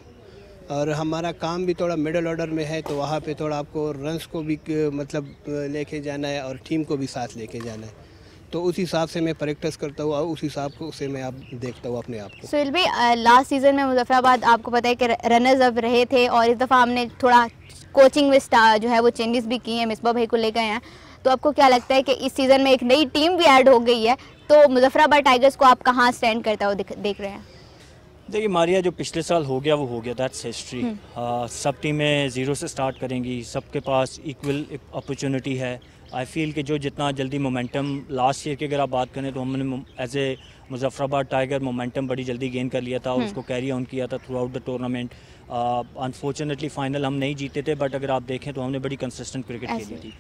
और हमारा काम भी थोड़ा मिडिल ऑर्डर में है, तो वहाँ पे थोड़ा आपको रन्स को भी मतलब लेके जाना है और टीम को भी साथ लेके जाना है। तो उस हिसाब से मैं प्रैक्टिस करता हूँ और उस हिसाब से मैं अब देखता हूँ अपने आप को। सुहेल भाई, लास्ट सीज़न में मुजफ्फराबाद आपको पता है कि रनर्स अप रहे थे और इस दफ़ा हमने थोड़ा कोचिंग में जो है वो चेंजेस भी किए हैं, मिसबा भाई को ले गए हैं, तो आपको क्या लगता है कि इस सीज़न में एक नई टीम भी ऐड हो गई है, तो मुजफ्फराबाद टाइगर्स को आप कहाँ स्टैंड करता हो देख रहे हैं? देखिए मारिया, जो पिछले साल हो गया वो हो गया, दैट्स हिस्ट्री। सब टीमें ज़ीरो से स्टार्ट करेंगी, सबके पास इक्वल अपॉर्चुनिटी है। आई फील कि जो जितना जल्दी मोमेंटम लास्ट ईयर की अगर आप बात करें तो हमने as a Muzaffarabad tiger momentum बड़ी जल्दी गेन कर लिया था और उसको कैरी ऑन किया था through out the tournament. Unfortunately final हम नहीं जीते थे, बट अगर आप देखें तो हमने बड़ी कंसिस्टेंट क्रिकेट खेली थी।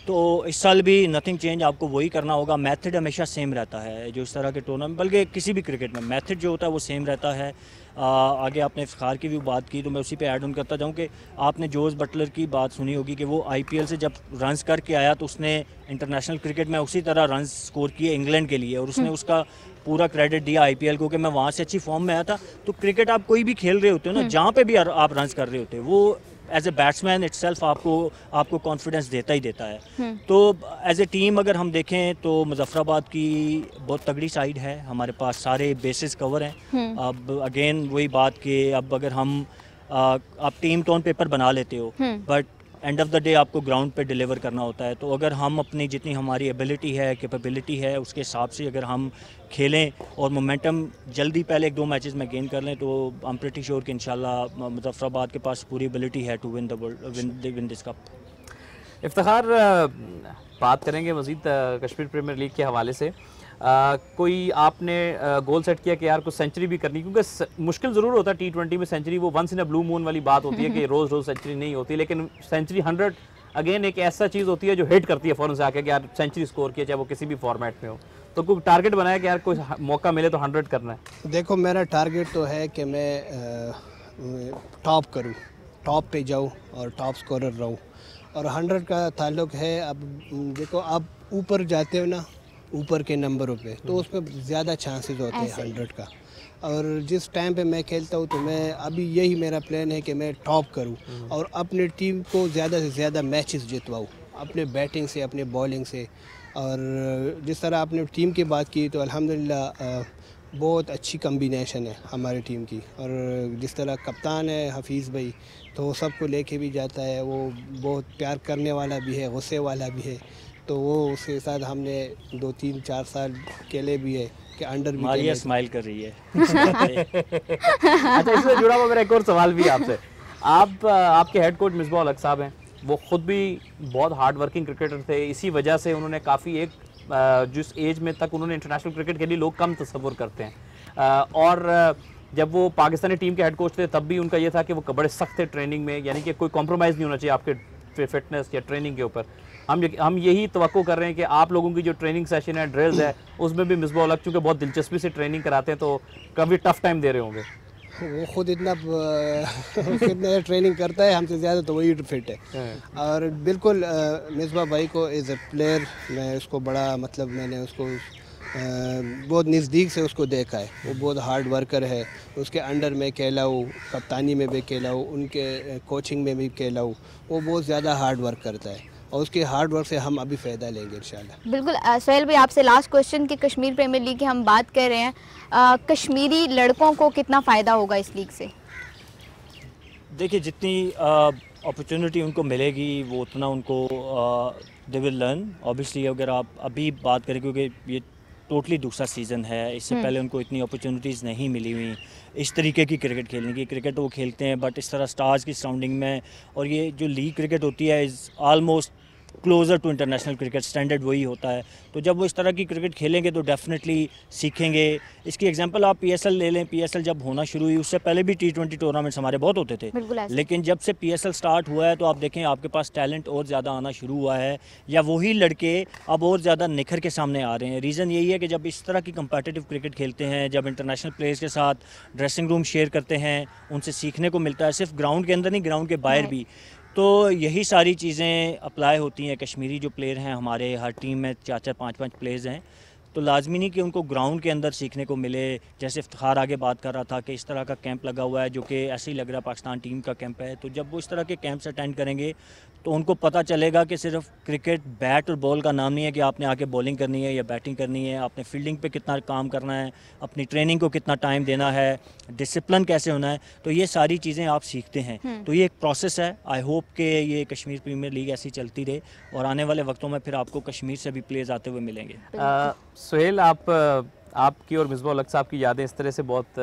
तो इस साल भी नथिंग चेंज, आपको वही करना होगा। मेथड हमेशा सेम रहता है जो इस तरह के टूर्नामेंट, बल्कि किसी भी क्रिकेट में मेथड जो होता है वो सेम रहता है। आगे आपने इफ्तिखार की भी बात की तो मैं उसी पे ऐड ऑन करता जाऊँ कि आपने जोस बटलर की बात सुनी होगी कि वो आईपीएल से जब रन्स करके आया तो उसने इंटरनेशनल क्रिकेट में उसी तरह रन्स स्कोर किए इंग्लैंड के लिए, और उसने उसका पूरा क्रेडिट दिया आईपीएल को कि मैं वहाँ से अच्छी फॉर्म में आया था। तो क्रिकेट आप कोई भी खेल रहे होते हो ना, जहाँ पे भी आप रन्स कर रहे होते हो, वो एज ए बैट्समैन इटसेल्फ आपको कॉन्फिडेंस देता ही देता है। तो एज ए टीम अगर हम देखें तो मुजफ्फराबाद की बहुत तगड़ी साइड है, हमारे पास सारे बेसिस कवर हैं। अब अगेन वही बात कि अब अगर हम आप टीम तो ऑन पेपर बना लेते हो, but end of the day आपको ग्राउंड पे डिलीवर करना होता है। तो अगर हम अपनी जितनी हमारी एबिलिटी है, कैपेबिलिटी है, उसके हिसाब से अगर हम खेलें और मोमेंटम जल्दी पहले 1-2 मैचेस में गेन कर लें तो आई एम प्रीटी श्योर कि इंशाल्लाह मुजफ्फराबाद के पास पूरी एबिलिटी है to win this cup. Iftikhar, बात करेंगे मज़ीद कश्मीर प्रीमियर लीग के हवाले से। कोई आपने गोल सेट किया कि यार कुछ सेंचुरी भी करनी, क्योंकि मुश्किल ज़रूर होता है T20 में सेंचुरी, वो once in a blue moon वाली बात होती है कि रोज़ सेंचुरी नहीं होती, लेकिन सेंचुरी 100 अगेन एक ऐसा चीज़ होती है जो हिट करती है फ़ौरन से आके कि यार सेंचुरी स्कोर किया, चाहे वो किसी भी फॉर्मेट में हो। तो कोई टारगेट बनाया कि यार कोई मौका मिले तो 100 करना है? देखो मेरा टारगेट तो है कि मैं टॉप करूं, टॉप पे जाऊं और टॉप स्कोरर रहूं, और 100 का ताल्लुक है। अब देखो आप ऊपर जाते हो ना, ऊपर के नंबरों पे, तो उस पर ज़्यादा चांसेस होते हैं 100 का। और जिस टाइम पे मैं खेलता हूँ तो मैं अभी यही मेरा प्लान है कि मैं टॉप करूँ और अपनी टीम को ज़्यादा से ज़्यादा मैचेस जितवाऊँ, अपने बैटिंग से, अपने बॉलिंग से। और जिस तरह आपने टीम की बात की तो अल्हम्दुलिल्लाह बहुत अच्छी कम्बिनेशन है हमारी टीम की, और जिस तरह कप्तान है हफीज़ भाई, तो वो सबको लेके भी जाता है, वो बहुत प्यार करने वाला भी है, गुस्से वाला भी है। तो वो उसके साथ हमने 2-3-4 साल खेले भी है कि अंडर भी मारिया स्माइल कर रही है। अच्छा, इससे जुड़ा हुआ मेरा एक और सवाल भी आपसे। आपके हेड कोच मिसबा उल हक साहब हैं, वो ख़ुद भी बहुत हार्ड वर्किंग क्रिकेटर थे, इसी वजह से उन्होंने काफ़ी जिस एज में तक उन्होंने इंटरनेशनल क्रिकेट के लिए लोग कम तस्वुर करते हैं, और जब वो पाकिस्तानी टीम के हेड कोच थे तब भी उनका ये था कि वो बड़े सख्त थे ट्रेनिंग में, यानी कि कोई कॉम्प्रोमाइज़ नहीं होना चाहिए आपके फिटनेस या ट्रेनिंग के ऊपर। हम यही तवक्को कर रहे हैं कि आप लोगों की जो ट्रेनिंग सेशन है, ड्रिल्स है, उसमें भी मिसबा उल हक चूँकि बहुत दिलचस्पी से ट्रेनिंग कराते हैं तो कभी टफ टाइम दे रहे होंगे। वो खुद इतना फिटनेस ट्रेनिंग करता है हमसे ज़्यादा, तो वही फिट है। और बिल्कुल मिसबा भाई को एज ए प्लेयर मैं उसको बड़ा मैंने उसको बहुत नज़दीक से उसको देखा है। वो बहुत हार्ड वर्कर है, उसके अंडर में खेला हूँ, कप्तानी में भी खेला हूँ, उनके कोचिंग में भी खेला हूँ। वो बहुत ज़्यादा हार्ड वर्क करता है और उसके हार्ड वर्क से हम अभी फ़ायदा लेंगे इंशाल्लाह। बिल्कुल। सुहेल भाई, आपसे लास्ट क्वेश्चन कि कश्मीर प्रीमियर लीग की हम बात कर रहे हैं, कश्मीरी लड़कों को कितना फ़ायदा होगा इस लीग से? देखिए जितनी अपॉर्चुनिटी उनको मिलेगी वो उतना उनको दे विल लर्न। ऑब्वियसली अगर आप अभी बात करें, क्योंकि ये टोटली दूसरा सीज़न है, इससे पहले उनको इतनी अपॉर्चुनिटीज़ नहीं मिली हुई इस तरीके की क्रिकेट खेलने की। क्रिकेट वो खेलते हैं बट इस तरह स्टार्स की सराउंडिंग में, और ये जो लीग क्रिकेट होती है is almost closer to international cricket, standard वही होता है। तो जब वो इस तरह की क्रिकेट खेलेंगे तो डेफिनेटली सीखेंगे। इसकी एग्जांपल आप पीएसएल ले लें, पीएसएल जब होना शुरू हुई उससे पहले भी T20 टूर्नामेंट्स हमारे बहुत होते थे, लेकिन जब से पीएसएल स्टार्ट हुआ है तो आप देखें आपके पास टैलेंट और ज़्यादा आना शुरू हुआ है, या वही लड़के अब और ज़्यादा निखर के सामने आ रहे हैं। रीज़न यही है कि जब इस तरह की कंपेटिटिव क्रिकेट खेलते हैं, जब इंटरनेशनल प्लेयर्स के साथ ड्रेसिंग रूम शेयर करते हैं, उनसे सीखने को मिलता है, सिर्फ ग्राउंड के अंदर नहीं, ग्राउंड के बाहर भी। तो यही सारी चीज़ें अप्लाई होती हैं। कश्मीरी जो प्लेयर हैं हमारे, हर टीम में 4-4, 5-5 प्लेयर्स हैं, तो लाजमी नहीं कि उनको ग्राउंड के अंदर सीखने को मिले। जैसे इफ्तिखार आगे बात कर रहा था कि इस तरह का कैंप लगा हुआ है जो कि ऐसे ही लग रहा है पाकिस्तान टीम का कैंप है, तो जब वो इस तरह के कैंप्स अटेंड करेंगे तो उनको पता चलेगा कि सिर्फ क्रिकेट बैट और बॉल का नाम नहीं है कि आपने आके बॉलिंग करनी है या बैटिंग करनी है, आपने फील्डिंग पे कितना काम करना है, अपनी ट्रेनिंग को कितना टाइम देना है, डिसिप्लिन कैसे होना है, तो ये सारी चीज़ें आप सीखते हैं। तो ये एक प्रोसेस है। आई होप कि ये कश्मीर प्रीमियर लीग ऐसी चलती रहे और आने वाले वक्तों में फिर आपको कश्मीर से भी प्लेयर्स आते हुए मिलेंगे। सुहेल, आपकी और मिसबाह उल हक साहब की यादें इस तरह से बहुत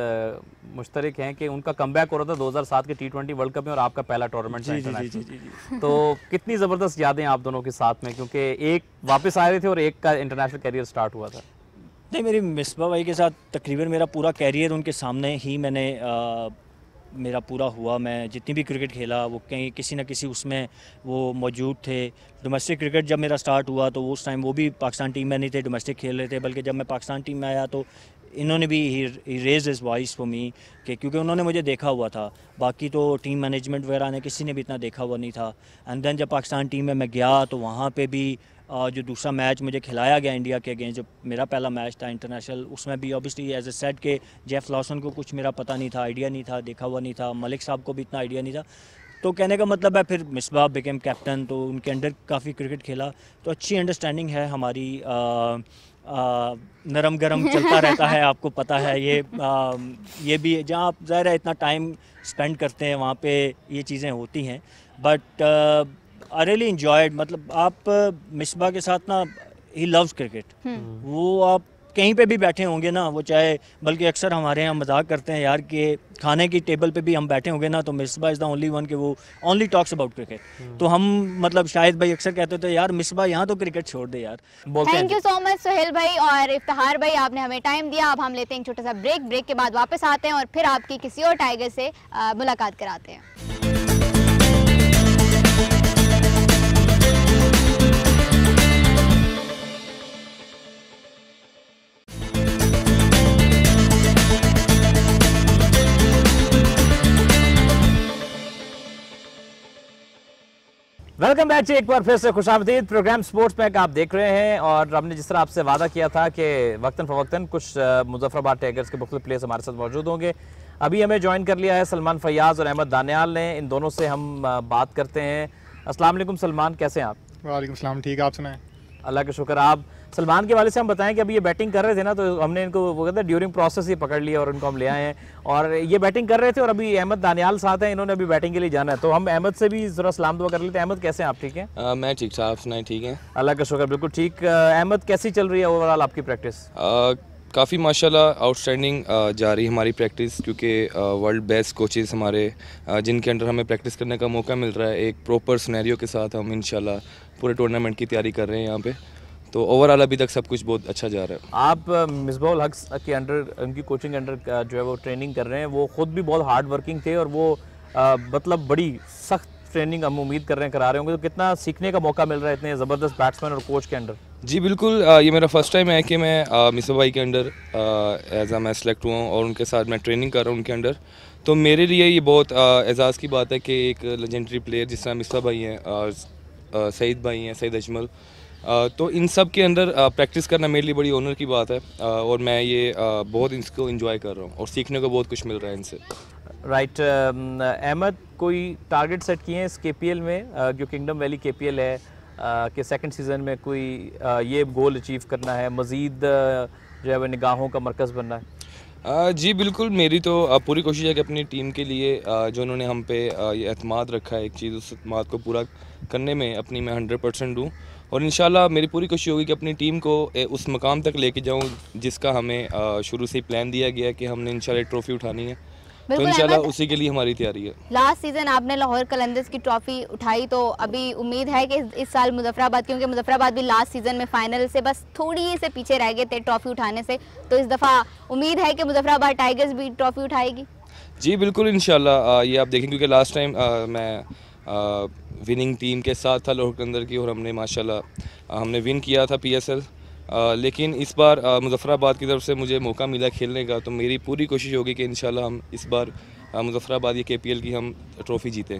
मुश्तरक हैं कि उनका कमबैक हो रहा था 2007 के T20 वर्ल्ड कप में और आपका पहला टूर्नामेंट था इंटरनेशनल। तो कितनी ज़बरदस्त यादें आप दोनों के साथ में, क्योंकि एक वापस आए रहे थे और एक का इंटरनेशनल करियर स्टार्ट हुआ था। नहीं, मेरी मिसबाह भाई के साथ तकरीबन मेरा पूरा कैरियर उनके सामने ही मेरा पूरा हुआ। मैं जितनी भी क्रिकेट खेला वो कहीं किसी न किसी उसमें वो मौजूद थे। डोमेस्टिक क्रिकेट जब मेरा स्टार्ट हुआ तो उस टाइम वो भी पाकिस्तान टीम में नहीं थे, डोमेस्टिक खेल रहे थे, बल्कि जब मैं पाकिस्तान टीम में आया तो इन्होंने भी ही raise his voice for me कि क्योंकि उन्होंने मुझे देखा हुआ था, बाकी तो टीम मैनेजमेंट वगैरह ने किसी ने भी इतना देखा हुआ नहीं था। एंड देन जब पाकिस्तान टीम में मैं गया तो वहाँ पे भी जो दूसरा मैच मुझे खिलाया गया इंडिया के अगेंस्ट, जो मेरा पहला मैच था इंटरनेशनल, उसमें भी ऑब्वियसली एज ए सेट के जेफ लॉसन को कुछ मेरा पता नहीं था, आइडिया नहीं था, देखा हुआ नहीं था, मलिक साहब को भी इतना आइडिया नहीं था। तो कहने का मतलब है फिर मिसबाह बिकेम कैप्टन, तो उनके अंडर काफ़ी क्रिकेट खेला, तो अच्छी अंडरस्टैंडिंग है हमारी। नरम गरम चलता रहता है, आपको पता है ये भी जहाँ आप ज़ाहिर है इतना टाइम स्पेंड करते हैं वहाँ पे ये चीज़ें होती हैं। बट आई रियली इंजॉयड, मतलब आप मिसबाह के साथ ना, ही लव्स क्रिकेट। वो आप कहीं पे भी बैठे होंगे ना, वो चाहे, बल्कि अक्सर हमारे यहाँ मजाक करते हैं यार कि खाने की टेबल पे भी हम बैठे होंगे ना तो Misbah is the only one कि वो ओनली टॉक्स अबाउट क्रिकेट। तो हम मतलब शायद भाई अक्सर कहते थे यार मिसबाह यहाँ तो क्रिकेट छोड़ दे यार। Thank you so much Suhail भाई और इफ्तिखार भाई, आपने हमें टाइम दिया। अब हम लेते हैं एक छोटा सा ब्रेक के बाद वापस आते हैं और फिर आपकी किसी और टाइगर से मुलाकात कराते हैं। वेलकम बैक जी, एक बार फिर से खुशामदीद। प्रोग्राम स्पोर्ट्स पैक आप देख रहे हैं और हमने जिस तरह आपसे वादा किया था कि वक्तन फ़वक्तन कुछ मुज़फ़्फ़राबाद टाइगर्स के मुख्तलिफ प्लेयर्स हमारे साथ मौजूद होंगे। अभी हमें ज्वाइन कर लिया है सलमान फैयाज़ और अहमद दानियाल ने। इन दोनों से हम बात करते हैं। अस्सलाम वालेकुम सलमान, कैसे हैं आप? वालेकुम सलाम, ठीक है, आप सुनाएं? अल्लाह का शुक्र। आप सलमान के वाले से हम बताएं कि अभी ये बैटिंग कर रहे थे ना, तो हमने इनको वो कहते हैं ड्यूरिंग प्रोसेस ही पकड़ लिया और इनको हम ले आए हैं और ये बैटिंग कर रहे थे और अभी अहमद दानियाल साथ हैं, इन्होंने अभी बैटिंग के लिए जाना है। तो हम अहमद से भी ज़रा सलाम दुआ कर लेते हैं। अहमद कैसे हैं आप? ठीक हैं? मैं ठीक था, आप सुनाएं? ठीक है, अल्लाह का शुक्र, बिल्कुल ठीक। अहमद, कैसी चल रही है ओवरऑल आपकी प्रैक्टिस? काफ़ी माशाल्लाह आउटस्टैंडिंग जा रही है हमारी प्रैक्टिस, क्योंकि वर्ल्ड बेस्ट कोचेस हमारे जिनके अंडर हमें प्रैक्टिस करने का मौका मिल रहा है। एक प्रॉपर सिनेरियो के साथ हम इंशाल्लाह पूरे टूर्नामेंट की तैयारी कर रहे हैं यहाँ पे। तो ओवरऑल अभी तक सब कुछ बहुत अच्छा जा रहा है। आप मिसबाह उल हक के अंडर, उनकी कोचिंग अंडर जो है वो ट्रेनिंग कर रहे हैं, वो खुद भी बहुत हार्ड वर्किंग थे और वो मतलब बड़ी सख्त ट्रेनिंग हम उम्मीद कर रहे हैं करा रहे होंगे। तो कितना सीखने का मौका मिल रहा है इतने ज़बरदस्त बैट्समैन और कोच के अंडर? जी बिल्कुल, ये मेरा फर्स्ट टाइम है कि मैं मिसबाह भाई के अंडर एज मैं सेलेक्ट हुआ हूँ और उनके साथ मैं ट्रेनिंग कर रहा हूँ उनके अंडर। तो मेरे लिए ये बहुत एजाज़ की बात है कि एक लेजेंडरी प्लेयर जिस तरह मिसबाह भाई हैं, सईद भाई हैं, सईद अजमल, तो इन सब के अंदर प्रैक्टिस करना मेरे लिए बड़ी ऑनर की बात है और मैं ये बहुत इसको एंजॉय कर रहा हूँ और सीखने को बहुत कुछ मिल रहा है इनसे। राइट। अहमद, कोई टारगेट सेट किए हैं इस KPL में, जो किंगडम वैली KPL है, कि सेकंड सीज़न में कोई ये गोल अचीव करना है, मज़ीद जो है वो निगाहों का मरकज़ बनना है? जी बिल्कुल, मेरी तो पूरी कोशिश है कि अपनी टीम के लिए जो उन्होंने हम पे ये एतमाद रखा है, एक चीज़, उस एतमाद को पूरा करने में अपनी मैं 100% दूँ और इंशाल्लाह मेरी पूरी कोशिश होगी कि अपनी टीम को उस मकाम तक लेके जाऊँ जिसका हमें शुरू से ही प्लान दिया गया कि हमने इंशाल्लाह ट्रॉफ़ी उठानी है। तो इंशाल्लाह उसी के लिए हमारी तैयारी है। लास्ट सीजन आपने लाहौर कलंदर्स की ट्रॉफी उठाई, तो अभी उम्मीद है कि इस साल मुजफ्फराबाद, क्योंकि मुजफ्फराबाद भी लास्ट सीजन में फाइनल से बस थोड़ी से पीछे रह गए थे ट्रॉफी उठाने से, तो इस दफ़ा उम्मीद है कि मुजफ्फराबाद टाइगर्स भी ट्रॉफी उठाएगी? जी बिल्कुल, इंशाल्लाह ये आप देखें, क्योंकि लास्ट टाइम मैं विनिंग टीम के साथ था लाहौर कलंदर की और हमने माशाल्लाह हमने विन किया था PSL, लेकिन इस बार मुजफ्फराबाद की तरफ से मुझे मौका मिला खेलने का, तो मेरी पूरी कोशिश होगी कि इंशाल्लाह हम इस बार मुजफ्फराबाद ये KPL की हम ट्रॉफ़ी जीतें।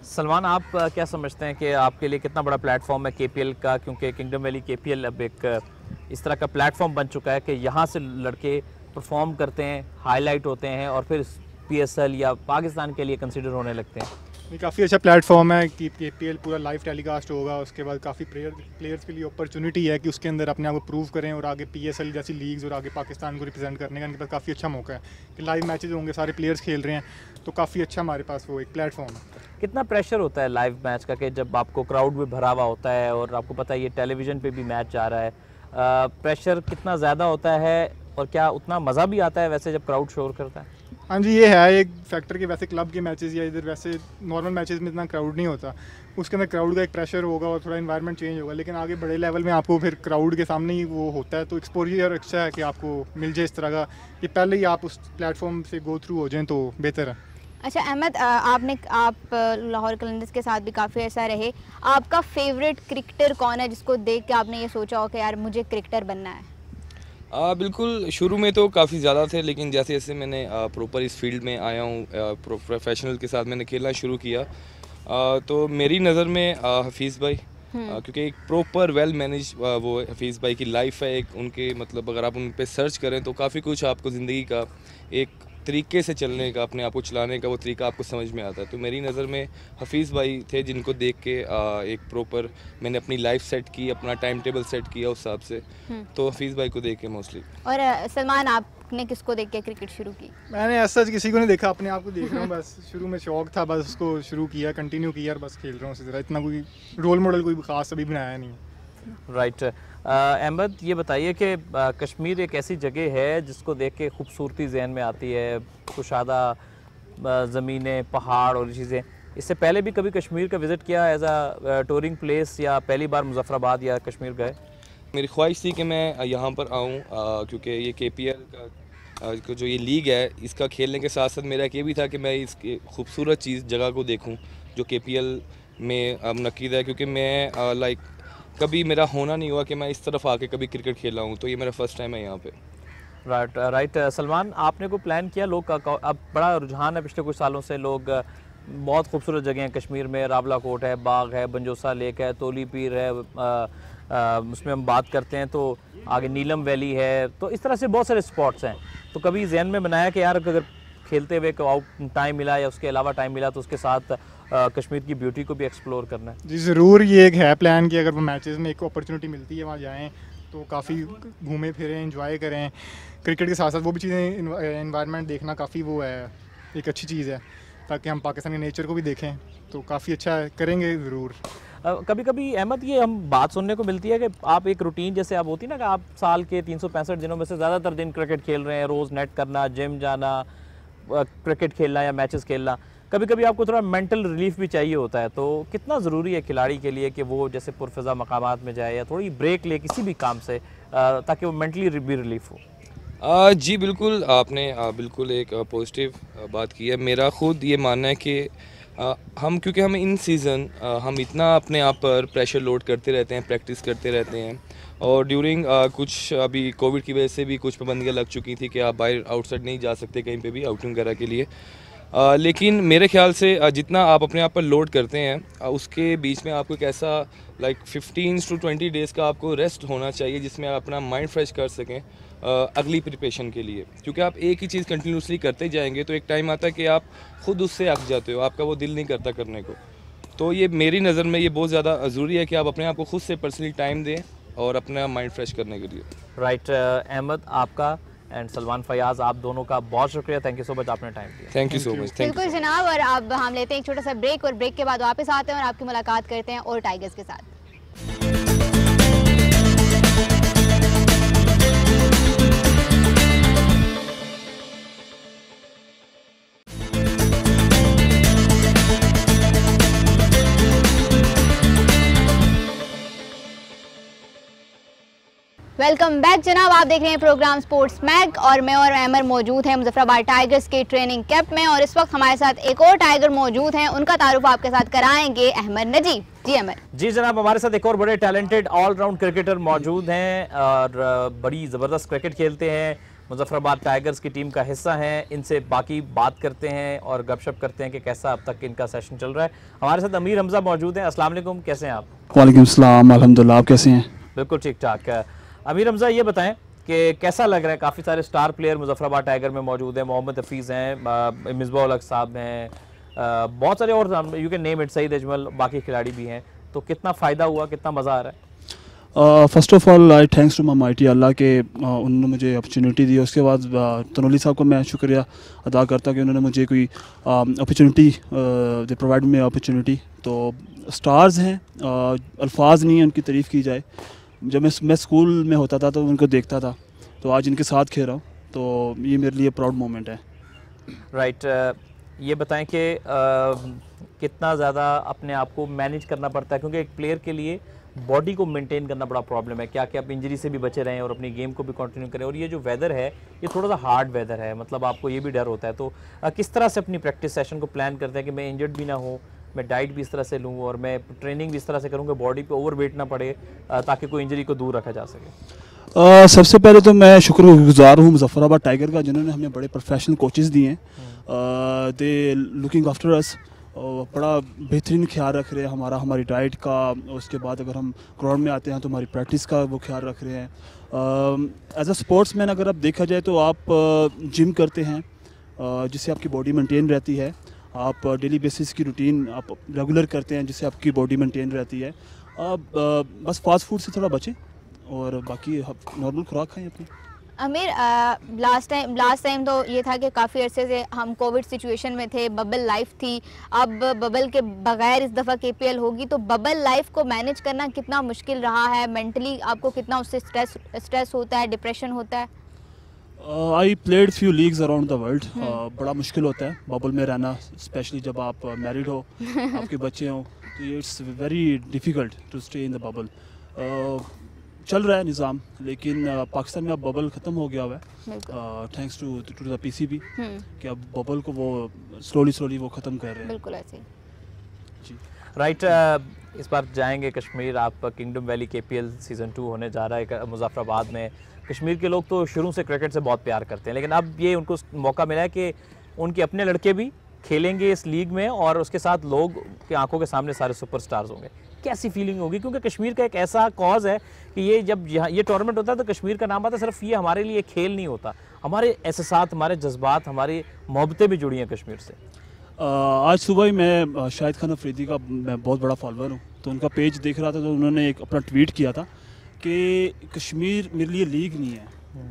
सलमान, आप क्या समझते हैं कि आपके लिए कितना बड़ा प्लेटफॉर्म है KPL का, क्योंकि किंगडम वैली KPL अब एक इस तरह का प्लेटफॉर्म बन चुका है कि यहाँ से लड़के परफॉर्म करते हैं, हाईलाइट होते हैं और फिर PSL या पाकिस्तान के लिए कंसिडर होने लगते हैं। ये काफ़ी अच्छा प्लेटफॉर्म है कि KPL पूरा लाइव टेलीकास्ट होगा। उसके बाद काफ़ी प्लेयर्स के लिए अपॉर्चुनिटी है कि उसके अंदर अपने आप को प्रूव करें और आगे PSL जैसी लीग्स और आगे पाकिस्तान को रिप्रेजेंट करने का इनके पास काफ़ी अच्छा मौका है कि लाइव मैचेस होंगे, सारे प्लेयर्स खेल रहे हैं, तो काफ़ी अच्छा हमारे पास वो एक प्लेटफॉर्म है। कितना प्रेशर होता है लाइव मैच का कि जब आपको क्राउड भी भरा हुआ होता है और आपको पता है ये टेलीविज़न पे भी मैच जा रहा है, प्रेशर कितना ज़्यादा होता है और क्या उतना मज़ा भी आता है वैसे जब क्राउड शोर करता है? हाँ जी, ये है एक फैक्टर कि वैसे क्लब के मैचेस या इधर वैसे नॉर्मल मैचेस में इतना क्राउड नहीं होता, उसके अंदर क्राउड का एक प्रेशर होगा और थोड़ा इन्वायरमेंट चेंज होगा, लेकिन आगे बड़े लेवल में आपको फिर क्राउड के सामने ही वो होता है, तो एक्सपोजर अच्छा है कि आपको मिल जाए इस तरह का कि पहले ही आप उस प्लेटफॉर्म से गो थ्रू हो जाएं तो बेहतर है। अच्छा अहमद, आप लाहौर कलंदर्स के साथ भी काफ़ी ऐसा रहे, आपका फेवरेट क्रिकेटर कौन है जिसको देख के आपने ये सोचा हो कि यार मुझे क्रिकेटर बनना है? बिल्कुल, शुरू में तो काफ़ी ज़्यादा थे, लेकिन जैसे जैसे मैंने प्रॉपर इस फील्ड में आया हूँ, प्रोफेशनल के साथ मैंने खेलना शुरू किया, तो मेरी नज़र में हफीज़ भाई, क्योंकि एक प्रॉपर वेल मैनेज वो हफीज़ भाई की लाइफ है एक, उनके मतलब अगर आप उन पे सर्च करें तो काफ़ी कुछ आपको ज़िंदगी का एक तरीके से चलने का, अपने आप को चलाने का वो तरीका आपको समझ में आता है। तो मेरी नज़र में हफीज़ भाई थे जिनको देख के एक प्रॉपर मैंने अपनी लाइफ सेट की, अपना टाइम टेबल सेट किया उस हिसाब से, तो हफीज़ भाई को देख के मोस्टली। और सलमान, आपने किसको देख के क्रिकेट शुरू की? मैंने ऐसा किसी को नहीं देखा, अपने आप को देख रहा हूँ बस, शुरू में शौक था, बस उसको शुरू किया, कंटिन्यू किया और बस खेल रहा हूँ उसी तरह, इतना कोई रोल मॉडल कोई ख़ास अभी बनाया नहीं। राइट। अहमद, ये बताइए कि कश्मीर एक ऐसी जगह है जिसको देख के खूबसूरती जहन में आती है, कुशादा ज़मीनें, पहाड़ और चीज़ें, इससे पहले भी कभी कश्मीर का विज़िट किया एज अ टूरिंग प्लेस या पहली बार मुजफ्फराबाद या कश्मीर गए? मेरी ख्वाहिश थी कि मैं यहाँ पर आऊँ, क्योंकि ये KPL का जो ये लीग है इसका खेलने के साथ साथ मेरा ये भी था कि मैं इसकी खूबसूरत चीज़ जगह को देखूँ जो KPL में मुनक़िद है, क्योंकि मैं लाइक कभी मेरा होना नहीं हुआ कि मैं इस तरफ आके कभी क्रिकेट खेला हूँ, तो ये मेरा फर्स्ट टाइम है यहाँ पे। राइट। सलमान, आपने को प्लान किया? लोग अब बड़ा रुझान है पिछले कुछ सालों से, लोग बहुत खूबसूरत जगह हैं कश्मीर में, रावला कोट है, बाग है, बंजोसा लेक है, तोली पीर है, उसमें हम बात करते हैं तो आगे नीलम वैली है, तो इस तरह से बहुत सारे स्पॉट्स हैं। तो कभी जहन में बनाया कि यार अगर खेलते हुए टाइम मिला या उसके अलावा टाइम मिला तो उसके साथ कश्मीर की ब्यूटी को भी एक्सप्लोर करना है? जी ज़रूर, ये एक है प्लान कि अगर वो मैचेस में एक अपॉर्चुनिटी मिलती है वहाँ जाएं तो काफ़ी घूमें फिरें, एंजॉय करें, क्रिकेट के साथ साथ वो भी चीज़ें, एनवायरनमेंट देखना काफ़ी वो है, एक अच्छी चीज़ है, ताकि हम पाकिस्तान के नेचर को भी देखें, तो काफ़ी अच्छा है, करेंगे ज़रूर। कभी कभी अहमद ये हम बात सुनने को मिलती है कि आप एक रूटीन जैसे आप होती ना कि आप साल के 365 दिनों में से ज़्यादातर दिन क्रिकेट खेल रहे हैं, रोज़ नेट करना, जिम जाना, क्रिकेट खेलना या मैचेस खेलना, कभी कभी आपको थोड़ा मेंटल रिलीफ भी चाहिए होता है, तो कितना ज़रूरी है खिलाड़ी के लिए कि वो जैसे पुरफ़िज़ा मकामात में जाए या थोड़ी ब्रेक ले किसी भी काम से, ताकि वो मेंटली भी रिलीफ हो? जी बिल्कुल, आपने बिल्कुल एक पॉजिटिव बात की है। मेरा ख़ुद ये मानना है कि हम, क्योंकि हम इन सीज़न हम इतना अपने आप पर प्रेशर लोड करते रहते हैं, प्रैक्टिस करते रहते हैं, और ड्यूरिंग कुछ अभी कोविड की वजह से भी कुछ पाबंदियाँ लग चुकी थी कि आप बाहर आउटसाइड नहीं जा सकते कहीं पे भी आउटिंग वगैरह के लिए, लेकिन मेरे ख्याल से जितना आप अपने आप पर लोड करते हैं उसके बीच में आपको एक ऐसा लाइक 15 to 20 डेज़ का आपको रेस्ट होना चाहिए जिसमें आप अपना माइंड फ्रेश कर सकें अगली प्रिपरेशन के लिए, क्योंकि आप एक ही चीज़ कंटिन्यूसली करते जाएंगे तो एक टाइम आता है कि आप खुद उससे अक जाते हो, आपका वो दिल नहीं करता करने को। तो ये मेरी नज़र में ये बहुत ज़्यादा ज़रूरी है कि आप अपने आप को खुद से पर्सनली टाइम दें और अपना माइंड फ्रेश करने के लिए। राइट। अहमद, आपका एंड सलमान फयाज, आप दोनों का बहुत शुक्रिया, थैंक यू सो मच, आपने टाइम दिया। Thank you so much. बिल्कुल जनाब, और अब हम लेते हैं एक छोटा सा ब्रेक और ब्रेक के बाद वापस आते हैं और आपकी मुलाकात करते हैं और टाइगर्स के साथ। वेलकम बैक जनाब, आप देख रहे हैं प्रोग्राम स्पोर्ट्स मैग और मैं और अमर मौजूद हैं मुजफ्फराबाद टाइगर्स के ट्रेनिंग कैंप में, और इस वक्त हमारे साथ एक और टाइगर मौजूद हैं, उनका तारुफ आपके साथ कराएंगे अहमद नजीब। जी अमर। जी जनाब, हमारे साथ एक और बड़े टैलेंटेड ऑलराउंड क्रिकेटर मौजूद हैं और बड़ी ज़बरदस्त क्रिकेट खेलते हैं, मुजफ्फराबाद टाइगर्स की टीम का हिस्सा हैं। इनसे बाकी बात करते हैं और गपशप करते हैं कि कैसा अब तक इनका सेशन चल रहा है। हमारे साथ अमीर हमजा मौजूद हैं। अस्सलाम वालेकुम, कैसे हैं आप? वालेकुम सलाम, अल्हम्दुलिल्लाह, आप कैसे हैं? बिल्कुल ठीक ठाक। अमीर हमजा, ये बताएं कि कैसा लग रहा है? काफ़ी सारे स्टार प्लेयर मुजफ्फराबाद टाइगर में मौजूद हैं, मोहम्मद हफीज़ हैं, मिसबा उल हक साहब हैं, बहुत सारे और you can name it, Saeed Ajmal, बाकी खिलाड़ी भी हैं। तो कितना फ़ायदा हुआ, कितना मज़ा आ रहा है? First of all I thanks to my mighty अल्लाह के उन्होंने मुझे अपॉर्चुनिटी दी। उसके बाद तनोली साहब को मैं शुक्रिया अदा करता कि उन्होंने मुझे कोई अपॉर्चुनिटी दे प्रोवाइड में अपॉर्चुनिटी। तो स्टार्स हैं, अल्फाज नहीं है उनकी तारीफ़ की जाए। जब मैं स्कूल में होता था तो उनको देखता था, तो आज इनके साथ खेल रहा हूँ, तो ये मेरे लिए प्राउड मोमेंट है। राइट, ये बताएं कि कितना ज़्यादा अपने आप को मैनेज करना पड़ता है, क्योंकि एक प्लेयर के लिए बॉडी को मेंटेन करना बड़ा प्रॉब्लम है। क्या कि आप इंजरी से भी बचे रहें और अपनी गेम को भी कंटिन्यू करें। और ये जो वेदर है ये थोड़ा सा हार्ड वेदर है, मतलब आपको ये भी डर होता है। तो किस तरह से अपनी प्रैक्टिस सेशन को प्लान करते हैं कि मैं इंजर्ड भी ना हो, मैं डाइट भी इस तरह से लूँ और मैं ट्रेनिंग भी इस तरह से करूँ कि बॉडी पे ओवरवेट ना पड़े, ताकि कोई इंजरी को दूर रखा जा सके? सबसे पहले तो मैं शुक्रगुजार हूँ मुजफ्फराबाद टाइगर का, जिन्होंने हमें बड़े प्रोफेशनल कोचेज़ दिए हैं। दे लुकिंग आफ्टर अस, बड़ा बेहतरीन ख्याल रख रहे हैं हमारी डाइट का। उसके बाद अगर हम ग्राउंड में आते हैं तो हमारी प्रैक्टिस का वो ख्याल रख रहे हैं। एज अ स्पोर्ट्समैन अगर आप देखा जाए तो आप जिम करते हैं, जिससे आपकी बॉडी मेंटेन रहती है। आप डेली बेसिस की रूटीन आप रेगुलर करते हैं, जिससे आपकी बॉडी मेंटेन रहती है। आप बस फास्ट फूड से थोड़ा बचें और बाकी नॉर्मल खुराक खाएँ अपनी। अमीर, लास्ट टाइम तो ये था कि काफ़ी अरसे से हम कोविड सिचुएशन में थे, बबल लाइफ थी। अब बबल के बगैर इस दफ़ा KPL होगी, तो बबल लाइफ को मैनेज करना कितना मुश्किल रहा है? मेंटली आपको कितना उससे स्ट्रेस होता है, डिप्रेशन होता है? I played few leagues around the world. बड़ा मुश्किल होता है बबल में रहना, स्पेशली जब आप मैरिड हो, आपके बच्चे हों, तो it's very difficult to stay in the bubble. चल रहा है निज़ाम, लेकिन पाकिस्तान में अब बबल ख़त्म हो गया हुआ है, थैंक्स टू द PCB, कि अब बबल को वो स्लोली वो ख़त्म कर रहे हैं। बिल्कुल ऐसे ही जी। राइट, इस बार जाएंगे कश्मीर। आप किंगडम वैली KPL सीज़न 2 होने जा रहा है मुजफ्फराबाद में। कश्मीर के लोग तो शुरू से क्रिकेट से बहुत प्यार करते हैं, लेकिन अब ये उनको मौका मिला है कि उनके अपने लड़के भी खेलेंगे इस लीग में और उसके साथ लोग की आंखों के सामने सारे सुपरस्टार्स होंगे। कैसी फीलिंग होगी? क्योंकि कश्मीर का एक ऐसा कॉज है कि ये जब यहाँ ये टूर्नामेंट होता है तो कश्मीर का नाम आता है। सिर्फ ये हमारे लिए खेल नहीं होता, हमारे एहसास, हमारे जज्बात, हमारी मोहब्बतें भी जुड़ी हैं कश्मीर से। आज सुबह ही मैं शाहिद खान अफरीदी का मैं बहुत बड़ा फॉलोअर हूँ, तो उनका पेज देख रहा था, तो उन्होंने एक अपना ट्वीट किया था कि कश्मीर मेरे लिए लीग नहीं है,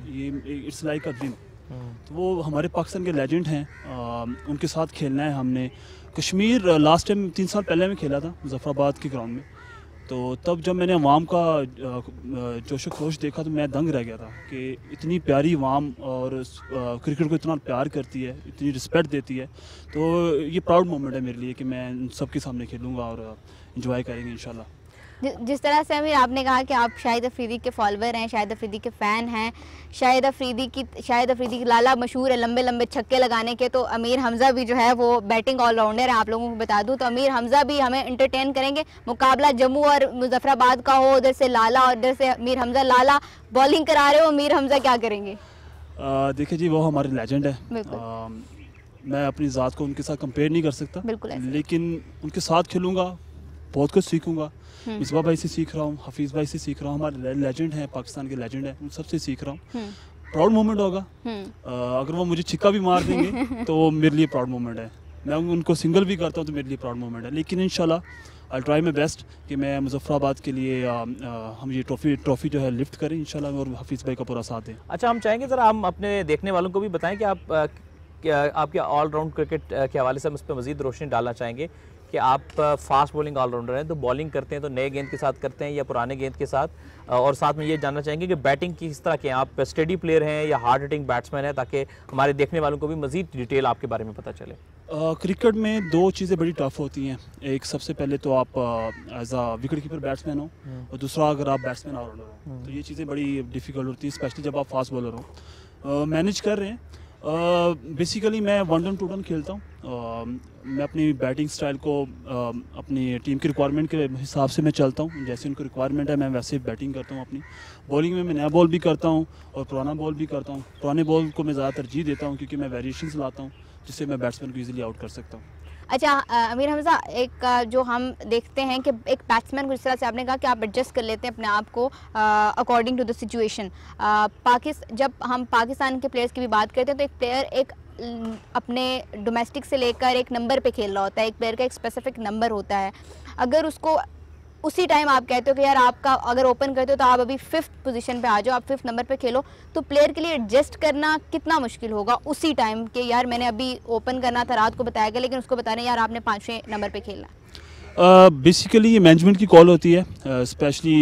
ये इट्स लाइक अ ड्रीम। तो वो हमारे पाकिस्तान के लेजेंड हैं, उनके साथ खेलना है हमने। कश्मीर लास्ट टाइम 3 साल पहले मैं खेला था मुजफ्फराबाद के ग्राउंड में, तो तब जब मैंने अवाम का जोश खरोश देखा तो मैं दंग रह गया था कि इतनी प्यारी अवाम और क्रिकेट को इतना प्यार करती है, इतनी रिस्पेक्ट देती है। तो ये प्राउड मोमेंट है मेरे लिए कि मैं सबके सामने खेलूँगा और इंजॉय करेंगे इंशाल्लाह। जिस तरह से अमीर आपने कहा कि आप शाहिद अफरीदी के फॉलोअर हैं, शाहिद अफरीदी के फ़ैन हैं, शाहिद अफरीदी की लाला मशहूर है लंबे लंबे छक्के लगाने के, तो अमीर हमज़ा भी जो है वो बैटिंग ऑलराउंडर है। आप लोगों को बता दूं तो अमीर हमज़ा भी हमें एंटरटेन करेंगे। मुकाबला जम्मू और मुजफ्फराबाद का हो, उधर से लाला और इधर से अमीर हमज़ा। लाला बॉलिंग करा रहे हो, अमीर हमज़ा क्या करेंगे? देखिए जी, वो हमारे लेजेंड है। मैं अपनी ज़ात को उनके साथ कंपेयर नहीं कर सकता, लेकिन उनके साथ खेलूँगा, बहुत कुछ सीखूँगा। मिसबा भाई से सीख रहा हूँ, हफीज़ भाई से सीख रहा हूँ, हमारे लेजेंड हैं, पाकिस्तान के लेजेंड हैं, उन सबसे सीख रहा हूँ। प्राउड मोमेंट होगा। अगर वो मुझे छिक्का भी मार देंगे तो मेरे लिए प्राउड मोमेंट है। मैं उनको सिंगल भी करता हूँ तो मेरे लिए प्राउड मोमेंट है। लेकिन इंशाल्लाह आई ट्राई माई बेस्ट कि मैं मुजफ्फराबाद के लिए हम ये ट्रॉफ़ी जो है लिफ्ट करें इंशाल्लाह, और हफीज़ भाई का पूरा साथ दें। अच्छा, हम चाहेंगे ज़रा हम अपने देखने वालों को भी बताएं कि आपके ऑलराउंड क्रिकेट के हवाले से हम इस पर मज़ीद रोशनी डालना चाहेंगे कि आप फास्ट बॉलिंग ऑलराउंडर हैं, तो बॉलिंग करते हैं तो नए गेंद के साथ करते हैं या पुराने गेंद के साथ, और साथ में ये जानना चाहेंगे कि बैटिंग किस तरह के हैं, आप स्टेडी प्लेयर हैं या हार्ड हिटिंग बैट्समैन हैं, ताकि हमारे देखने वालों को भी मज़ीद डिटेल आपके बारे में पता चले। क्रिकेट में 2 चीज़ें बड़ी टफ होती हैं। एक सबसे पहले तो आप एज आ विकेट कीपर बैट्समैन हो, और दूसरा अगर आप बैट्समैन ऑलराउंडर हो, तो ये चीज़ें बड़ी डिफ़िकल्ट होती हैं, स्पेशली जब आप फास्ट बॉलर हो। मैनेज कर रहे हैं। बेसिकली मैं 1 रन 2 रन खेलता हूँ। मैं अपनी बैटिंग स्टाइल को अपनी टीम की रिक्वायरमेंट के हिसाब से मैं चलता हूँ, जैसे उनको रिक्वायरमेंट है मैं वैसे बैटिंग करता हूँ। अपनी बॉलिंग में मैं नया बॉल भी करता हूँ और पुराना बॉल भी करता हूँ। पुराने बॉल को मैं ज़्यादा तरजीह देता हूँ क्योंकि मैं वेरिएशंस लाता हूँ, जिससे मैं बैट्समैन को ईजिली आउट कर सकता हूँ। अच्छा अमीर हमजा, एक जो हम देखते हैं कि एक बैट्समैन को जिस तरह से आपने कहा कि आप एडजस्ट कर लेते हैं अपने आप को अकॉर्डिंग टू द सिचुएशन, जब हम पाकिस्तान के प्लेयर्स की भी बात करते हैं तो एक प्लेयर एक अपने डोमेस्टिक से लेकर एक नंबर पे खेल रहा होता है, एक प्लेयर का एक स्पेसिफिक नंबर होता है, अगर उसको उसी टाइम आप कहते हो कि यार आपका अगर ओपन करते हो तो आप अभी 5th पोजीशन पे आ जाओ, आप 5th नंबर पे खेलो, तो प्लेयर के लिए एडजस्ट करना कितना मुश्किल होगा उसी टाइम कि यार मैंने अभी ओपन करना था, रात को बताया गया, लेकिन उसको बता रहे हैं यार आपने 5वें नंबर पे खेलना है। बेसिकली ये मैनेजमेंट की कॉल होती है, specially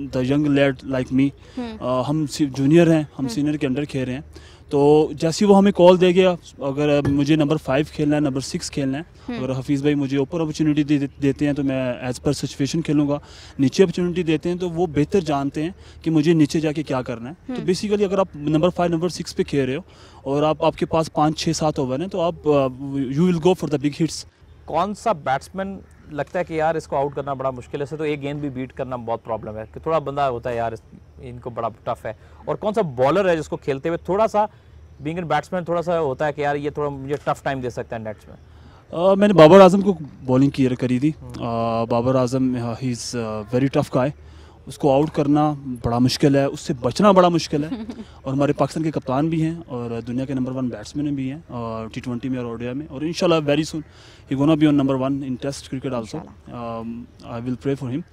the young lead like me, हम जूनियर हैं, हम सीनियर के अंडर खेल रहे हैं, तो जैसे वो हमें कॉल दे गया, अगर मुझे नंबर 5 खेलना है, नंबर 6 खेलना है, अगर हफीज़ भाई मुझे ऊपर अपॉर्चुनिटी देते हैं तो मैं एज़ पर सिचुएशन खेलूँगा, नीचे अपॉर्चुनिटी देते हैं तो वो बेहतर जानते हैं कि मुझे नीचे जाके क्या करना है। तो बेसिकली अगर आप नंबर 5 नंबर 6 पे खेल रहे हो और आपके पास 5 6 7 ओवर हैं तो आप you will go for the big hits. कौन सा बैट्समैन लगता है कि यार इसको आउट करना बड़ा मुश्किल है, तो एक गेंद भी बीट करना बहुत प्रॉब्लम है, कि थोड़ा बंदा होता है यार इनको बड़ा टफ है, और कौन सा बॉलर है जिसको खेलते हुए थोड़ा सा बीइंग एन बैट्समैन थोड़ा सा होता है कि यार ये थोड़ा मुझे टफ टाइम दे सकता है नेट्स में? मैंने बाबर आजम को बॉलिंग करी थी। Babar Azam he is very tough guy, उसको आउट करना बड़ा मुश्किल है, उससे बचना बड़ा मुश्किल है और हमारे पाकिस्तान के कप्तान भी हैं और दुनिया के नंबर 1 बैट्समैन भी हैं T20 में और ओडीआई में, और इंशाल्लाह very soon he gonna be on number 1 in test cricket also. I will pray for him.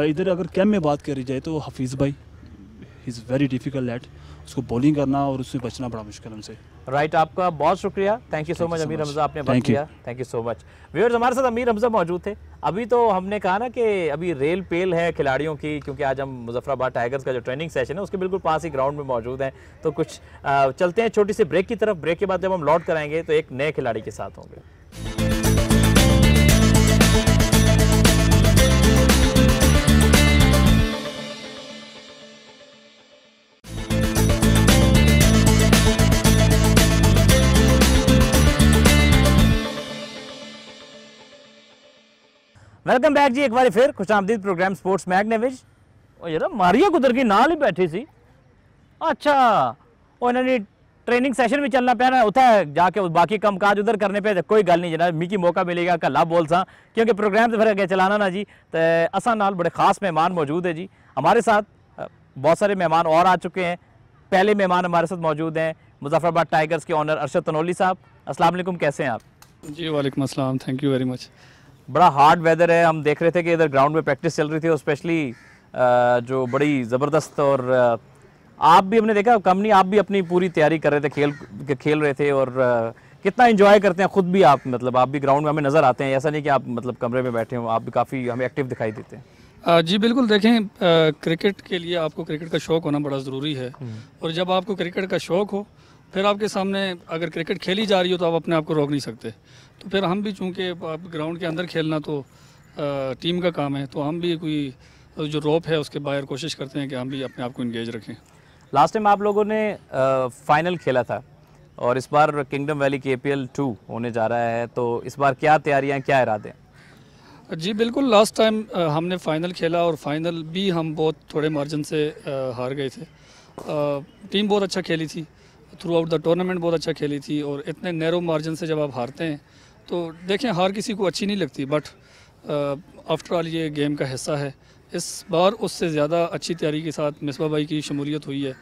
इधर अगर कैम में बात करी जाए तो हफीज़ भाई ही इज़ वेरी डिफिकल्ट एट, उसको बॉलिंग करना और उससे बचना बड़ा मुश्किल हमसे। राइट, आपका बहुत शुक्रिया, thank you so much Amir Hamza, आपने वक्त दिया, thank you so much. Viewers, हमारे साथ अमीर हमजा मौजूद थे। अभी तो हमने कहा ना कि अभी रेल पेल है खिलाड़ियों की, क्योंकि आज हम मुजफ्फराबाद टाइगर्स का जो ट्रेनिंग सेशन है उसके बिल्कुल पास ही ग्राउंड में मौजूद हैं, तो कुछ चलते हैं छोटी सी ब्रेक की तरफ। ब्रेक के बाद जब हम लौट कर आएंगे तो एक नए खिलाड़ी के साथ होंगे। वेलकम बैक जी, एक बार फिर खुशामदीद प्रोग्राम स्पोर्ट्स मैगनेविज। और यार मारिया कुदर की नाल ही बैठी सी, अच्छा और इन्होंने ट्रेनिंग सेशन भी चलना पैना होता है, जाके बाकी काम काज उधर करने पे कोई गल नहीं जनाब, मिकी मौका मिलेगा कला बोल सा, क्योंकि प्रोग्राम तो फिर अगे चलाना ना जी। तो असा नाल बड़े खास मेहमान मौजूद है जी हमारे साथ, बहुत सारे मेहमान और आ चुके हैं। पहले मेहमान हमारे साथ मौजूद हैं मुजफ्फराबाद टाइगर्स के ऑनर अरशद तनोली साहब। अस्सलाम वालेकुम, कैसे हैं आप? जी वालेकुम अस्सलाम, थैंक यू वेरी मच। बड़ा हार्ड वेदर है, हम देख रहे थे कि इधर ग्राउंड में प्रैक्टिस चल रही थी और स्पेशली जो बड़ी ज़बरदस्त, और आप भी हमने देखा कम नहीं, आप भी अपनी पूरी तैयारी कर रहे थे, खेल रहे थे, और कितना एंजॉय करते हैं खुद भी आप, मतलब आप भी ग्राउंड में हमें नज़र आते हैं, ऐसा नहीं कि आप मतलब कमरे में बैठे हो, आप भी काफ़ी हमें एक्टिव दिखाई देते हैं। जी बिल्कुल, देखें क्रिकेट के लिए आपको क्रिकेट का शौक़ होना बड़ा ज़रूरी है, और जब आपको क्रिकेट का शौक़ हो फिर आपके सामने अगर क्रिकेट खेली जा रही हो तो आप अपने आप को रोक नहीं सकते। तो फिर हम भी चूँकि ग्राउंड के अंदर खेलना तो टीम का काम है, तो हम भी कोई जो रोप है उसके बाहर कोशिश करते हैं कि हम भी अपने आप को इंगेज रखें। लास्ट टाइम आप लोगों ने फाइनल खेला था और इस बार किंगडम वैली KPL 2 होने जा रहा है, तो इस बार क्या तैयारियां, क्या इरादे हैं? जी बिल्कुल, लास्ट टाइम हमने फ़ाइनल खेला और फाइनल भी हम बहुत थोड़े मार्जिन से हार गए थे। टीम बहुत अच्छा खेली थी, थ्रू आउट द टूर्नामेंट बहुत अच्छा खेली थी, और इतने नैरो मार्जिन से जब आप हारते हैं तो देखें हार किसी को अच्छी नहीं लगती, बट आफ्टर ऑल ये गेम का हिस्सा है। इस बार उससे ज़्यादा अच्छी तैयारी के साथ मिसबा भाई की शमूलियत हुई है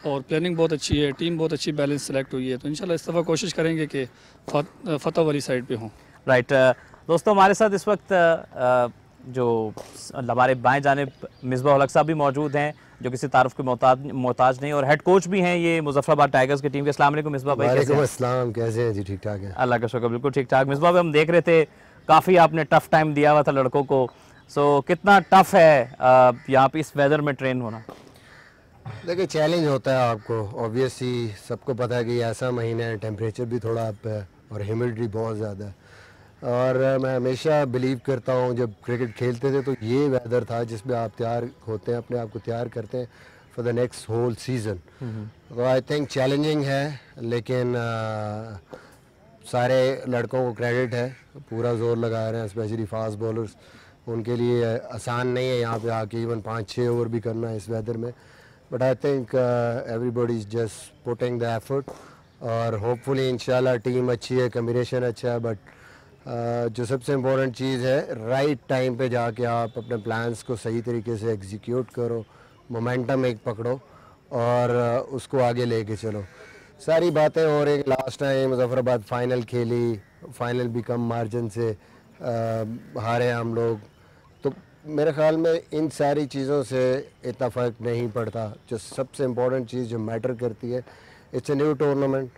और प्लानिंग बहुत अच्छी है, टीम बहुत अच्छी बैलेंस सेलेक्ट हुई है, तो इंशाल्लाह इस दफ़ा कोशिश करेंगे कि फतह वाली साइड पे हों। राइट दोस्तों, हमारे साथ इस वक्त जो हमारे बाएं जानिब मिसबा उल हक साहब भी मौजूद हैं, जो किसी तारुफ के मोहताज नहीं, और हेड कोच भी हैं ये मुजफ्फराबाद टाइगर्स की टीम के। अस्सलाम वालेकुम मिसबा भाई, कैसे हैं? अस्सलाम, कैसे हैं जी? ठीक ठाक है, अल्लाह का शुक्र, बिल्कुल ठीक ठाक। मिसबा भाई, हम देख रहे थे काफ़ी आपने टफ टाइम दिया हुआ था लड़कों को, सो कितना टफ है यहाँ पे इस वेदर में ट्रेन होना? देखिए चैलेंज होता है आपको, ऑब्वियसली सबको पता है कि ऐसा महीना है, टेम्परेचर भी थोड़ा अप है और ह्यूमिडिटी बहुत ज़्यादा है, और मैं हमेशा बिलीव करता हूँ जब क्रिकेट खेलते थे तो ये वेदर था जिसमें आप तैयार होते हैं, अपने आप को तैयार करते हैं for the next whole season. तो आई थिंक चैलेंजिंग है, लेकिन सारे लड़कों को क्रेडिट है, पूरा जोर लगा रहे हैं, स्पेशली फास्ट बॉलर्स, उनके लिए आसान नहीं है यहाँ पे आके इवन 5-6 ओवर भी करना इस वेदर में, but I think everybody is just putting the effort, और होपफुली इंशाल्लाह टीम अच्छी है, कम्बिनेशन अच्छा है, बट जो सबसे इम्पोर्टेंट चीज़ है, राइट टाइम पे जाके आप अपने प्लान्स को सही तरीके से एग्जीक्यूट करो, मोमेंटम एक पकड़ो और उसको आगे लेके चलो। सारी बातें हो रही, लास्ट टाइम मुजफ्फराबाद फ़ाइनल खेली, फ़ाइनल भी कम मार्जिन से हारे हम लोग, तो मेरे ख़्याल में इन सारी चीज़ों से इतना फ़र्क नहीं पड़ता। जो सबसे इम्पोर्टेंट चीज़ जो मैटर करती है, it's a new tournament,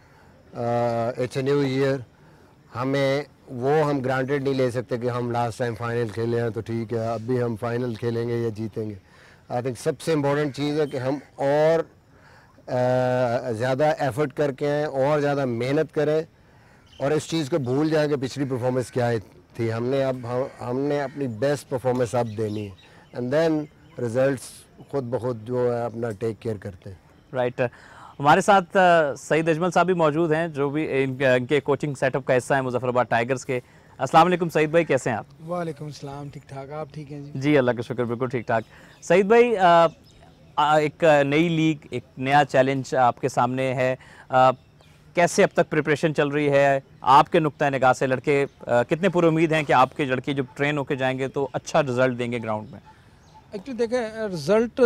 it's a new year. हमें वो हम ग्रांटेड नहीं ले सकते कि हम लास्ट टाइम फाइनल खेले हैं तो ठीक है, अब भी हम फाइनल खेलेंगे या जीतेंगे। आई थिंक सबसे इम्पोर्टेंट चीज़ है कि हम और ज़्यादा एफर्ट करके आएँ और ज़्यादा मेहनत करें और इस चीज़ को भूल जाएं कि पिछली परफॉर्मेंस क्या थी। हमने अपनी बेस्ट परफॉर्मेंस अब देनी है एंड देन रिजल्ट्स खुद ब खुद जो है अपना टेक केयर करते हैं। राइट हमारे साथ सईद अजमल साहब भी मौजूद हैं, जो भी इनके कोचिंग सेटअप का हिस्सा है मुजफ्फराबाद टाइगर्स के। अस्सलाम वालेकुम सईद भाई, कैसे हैं आप? वालेकुम सलाम, ठीक ठाक, आप ठीक हैं जी? जी अल्लाह का शुक्र, बिल्कुल ठीक ठाक। सईद भाई, एक नई लीग, एक नया चैलेंज आपके सामने है, कैसे अब तक प्रिपरेशन चल रही है? आपके नुक्ता निगाह से लड़के कितने पूरी उम्मीद हैं कि आपके लड़के जब ट्रेन होके जाएंगे तो अच्छा रिजल्ट देंगे ग्राउंड में? एक्चुअली देखें, रिज़ल्ट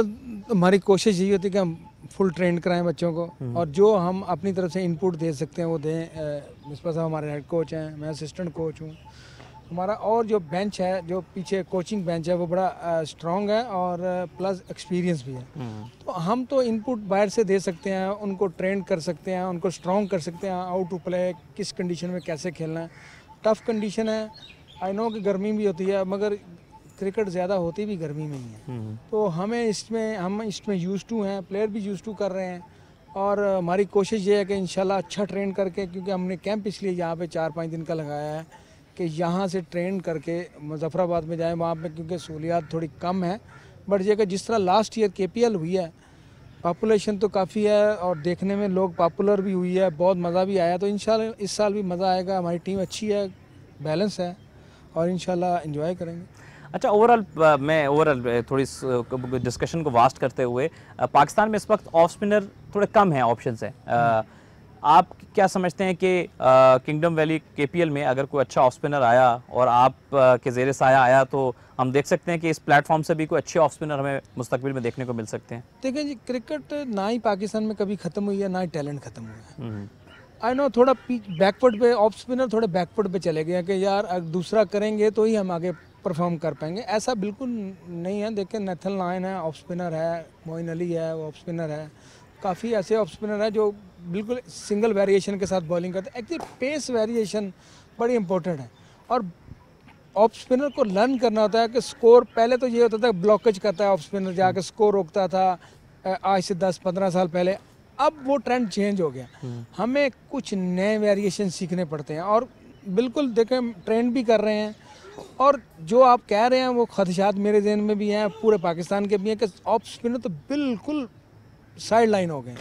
हमारी कोशिश यही होती है कि हम फुल ट्रेन कराएं बच्चों को और जो हम अपनी तरफ से इनपुट दे सकते हैं वो दें। मिसबा साहब हमारे हेड कोच हैं, मैं असिस्टेंट कोच हूँ। हमारा और जो बेंच है, जो पीछे कोचिंग बेंच है, वो बड़ा स्ट्रॉन्ग है और प्लस एक्सपीरियंस भी है। तो हम तो इनपुट बाहर से दे सकते हैं, उनको ट्रेन कर सकते हैं, उनको स्ट्रॉन्ग कर सकते हैं, आउट टू प्ले, किस कंडीशन में कैसे खेलना है। टफ़ कंडीशन है, आई नो कि गर्मी भी होती है, मगर क्रिकेट ज़्यादा होती भी गर्मी में ही है। तो हम इसमें यूज़ टू हैं, प्लेयर भी यूज़ टू कर रहे हैं और हमारी कोशिश ये है कि इंशाल्लाह अच्छा ट्रेन करके, क्योंकि हमने कैंप इसलिए यहाँ पे 4-5 दिन का लगाया है कि यहाँ से ट्रेन करके मुजफ्फराबाद में जाएं। वहाँ पे क्योंकि सहूलियात थोड़ी कम है, बट ये कि जिस तरह लास्ट ईयर KPL हुई है, पॉपुलेशन तो काफ़ी है और देखने में लोग पॉपुलर भी हुई है, बहुत मज़ा भी आया। तो इंशाल्लाह इस साल भी मज़ा आएगा। हमारी टीम अच्छी है, बैलेंस है और इंशाल्लाह एंजॉय करेंगे। अच्छा, ओवरऑल थोड़ी डिस्कशन को वास्ट करते हुए, पाकिस्तान में इस वक्त ऑफ स्पिनर थोड़े कम हैं, ऑप्शंस हैं। आप क्या समझते हैं कि किंगडम वैली KPL में अगर कोई अच्छा ऑफ स्पिनर आया और आप के ज़ेरे साया आया तो हम देख सकते हैं कि इस प्लेटफॉर्म से भी कोई अच्छे ऑफ स्पिनर हमें मुस्तकबिल में देखने को मिल सकते हैं? देखिए जी, क्रिकेट ना ही पाकिस्तान में कभी ख़त्म हुई है, ना ही टैलेंट ख़त्म हुआ है। आई नो थोड़ा बैकवर्ड पे ऑफ स्पिनर थोड़े बैकवर्ड पे चले गए हैं कि यार अगर दूसरा करेंगे तो ही हम आगे परफॉर्म कर पाएंगे। ऐसा बिल्कुल नहीं है। देखिए, नेथन लायन है, ऑफ स्पिनर है, मोइन अली है, वो ऑफ स्पिनर है। काफ़ी ऐसे ऑफ स्पिनर है जो बिल्कुल सिंगल वेरिएशन के साथ बॉलिंग करते हैं। एक्चुअली पेस वेरिएशन बड़ी इंपॉर्टेंट है और ऑफ स्पिनर को लर्न करना होता है कि स्कोर, पहले तो ये होता था ब्लॉकेज करता है ऑफ स्पिनर, जाके स्कोर रोकता था आज से 10-15 साल पहले। अब वो ट्रेंड चेंज हो गया, हमें कुछ नए वेरिएशन सीखने पड़ते हैं और बिल्कुल देखें ट्रेंड भी कर रहे हैं। और जो आप कह रहे हैं वो खदशात मेरे जहन में भी हैं, पूरे पाकिस्तान के भी हैं कि ऑफ स्पिनर तो बिल्कुल साइड लाइन हो गए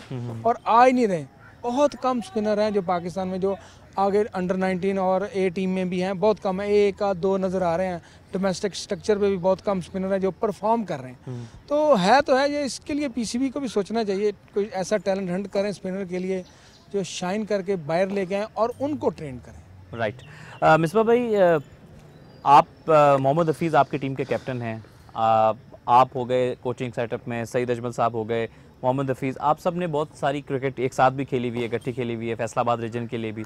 और आ ही नहीं रहे। बहुत कम स्पिनर हैं जो पाकिस्तान में जो आगे अंडर 19 और A टीम में भी हैं, बहुत कम है, एक आध दो नज़र आ रहे हैं। डोमेस्टिक स्ट्रक्चर पे भी बहुत कम स्पिनर हैं जो परफॉर्म कर रहे हैं। तो है ये, इसके लिए PCB को भी सोचना चाहिए, कोई ऐसा टैलेंट हंट करें स्पिनर के लिए जो शाइन करके बाहर लेके आएँ और उनको ट्रेन करें। राइट। मिसबा भाई, आप मोहम्मद हफीज़ आपकी टीम के कैप्टन हैं, आप हो गए कोचिंग सेटअप में, सईद अजमल साहब हो गए, मोहम्मद हफीज़, आप सब ने बहुत सारी क्रिकेट एक साथ भी खेली हुई है, इकट्ठी खेली हुई है, फैसलाबाद रीजन के लिए भी।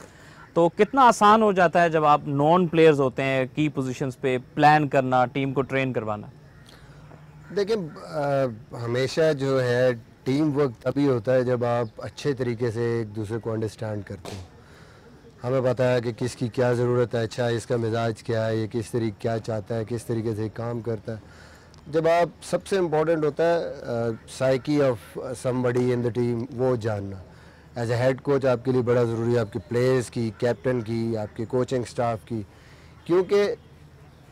तो कितना आसान हो जाता है जब आप नॉन प्लेयर्स होते हैं, की पोजीशंस पे प्लान करना, टीम को ट्रेन करवाना? देखिए, हमेशा जो है टीम वर्क तभी होता है जब आप अच्छे तरीके से एक दूसरे को अंडरस्टैंड करते हो। हमें पता है कि किसकी क्या ज़रूरत है, अच्छा इसका मिजाज क्या है, ये किस तरीके क्या चाहता है, किस तरीके से काम करता है। जब आप, सबसे इम्पोर्टेंट होता है psyche of somebody in the team, वो जानना। एज ए हेड कोच आपके लिए बड़ा ज़रूरी है, आपके प्लेयर्स की, कैप्टन की, आपके कोचिंग स्टाफ की, क्योंकि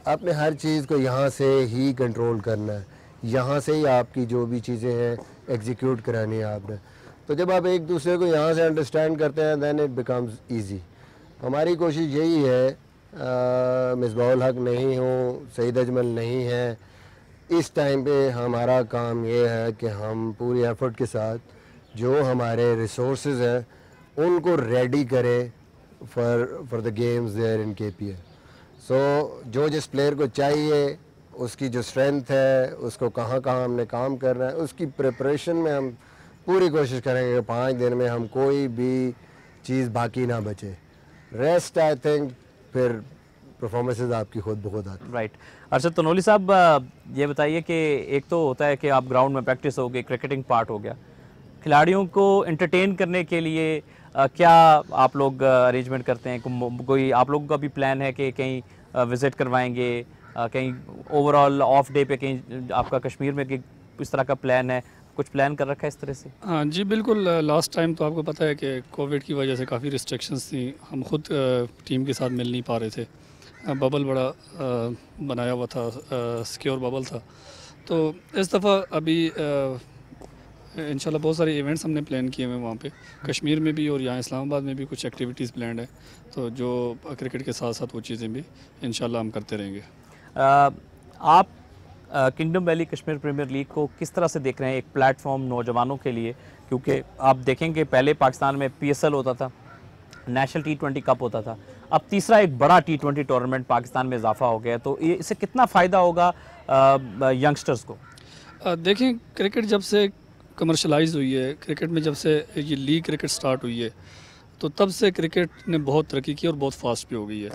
आपने हर चीज़ को यहाँ से ही कंट्रोल करना है, यहाँ से ही आपकी जो भी चीज़ें हैं एग्जीक्यूट करानी है आपने। तो जब आप एक दूसरे को यहाँ से अंडरस्टैंड करते हैं दैन इट बिकम्स ईजी। हमारी कोशिश यही है, मिसबाहुल हक नहीं हो, सईद अजमल नहीं है, इस टाइम पे हमारा काम ये है कि हम पूरी एफर्ट के साथ जो हमारे रिसोर्सेज हैं उनको रेडी करें for the games there in KPL। So जो जिस प्लेयर को चाहिए, उसकी जो स्ट्रेंथ है, उसको कहाँ कहाँ हमने काम करना है, उसकी प्रिपरेशन में हम पूरी कोशिश करेंगे कि 5 दिन में हम कोई भी चीज़ बाकी ना बचे। रेस्ट आई थिंक फिर परफॉर्मेंसेस आपकी खुद ब खुद आती। राइट। अरशद तनोली साहब, ये बताइए कि एक तो होता है कि आप ग्राउंड में प्रैक्टिस हो गई, क्रिकेटिंग पार्ट हो गया, खिलाड़ियों को एंटरटेन करने के लिए क्या आप लोग अरेंजमेंट करते हैं? कोई आप लोगों का भी प्लान है कि कहीं विज़िट करवाएंगे, कहीं ओवरऑल ऑफ डे पे कहीं आपका कश्मीर में कि इस तरह का प्लान है, कुछ प्लान कर रखा है इस तरह से? हाँ जी बिल्कुल। लास्ट टाइम तो आपको पता है कि कोविड की वजह से काफ़ी रिस्ट्रिक्शंस थी, हम खुद टीम के साथ मिल नहीं पा रहे थे, बबल बड़ा बनाया हुआ था, सिक्योर बबल था। तो इस दफ़ा अभी इंशाल्लाह बहुत सारे इवेंट्स हमने प्लान किए हुए हैं वहाँ पे, कश्मीर में भी और यहाँ इस्लामाबाद में भी कुछ एक्टिविटीज़ प्लान है, तो जो क्रिकेट के साथ साथ वो चीज़ें भी इंशाल्लाह हम करते रहेंगे। आप Kingdom Valley Kashmir Premier League को किस तरह से देख रहे हैं एक प्लेटफॉर्म नौजवानों के लिए? क्योंकि आप देखेंगे पहले पाकिस्तान में PSL होता था, नेशनल T20 कप होता था, अब तीसरा एक बड़ा T20 टूर्नामेंट पाकिस्तान में इजाफा हो गया, तो ये इससे कितना फ़ायदा होगा यंगस्टर्स को? देखें, क्रिकेट जब से कमर्शलाइज हुई है, क्रिकेट में जब से ये लीग क्रिकेट स्टार्ट हुई है, तो तब से क्रिकेट ने बहुत तरक्की की और बहुत फास्ट भी हो गई है,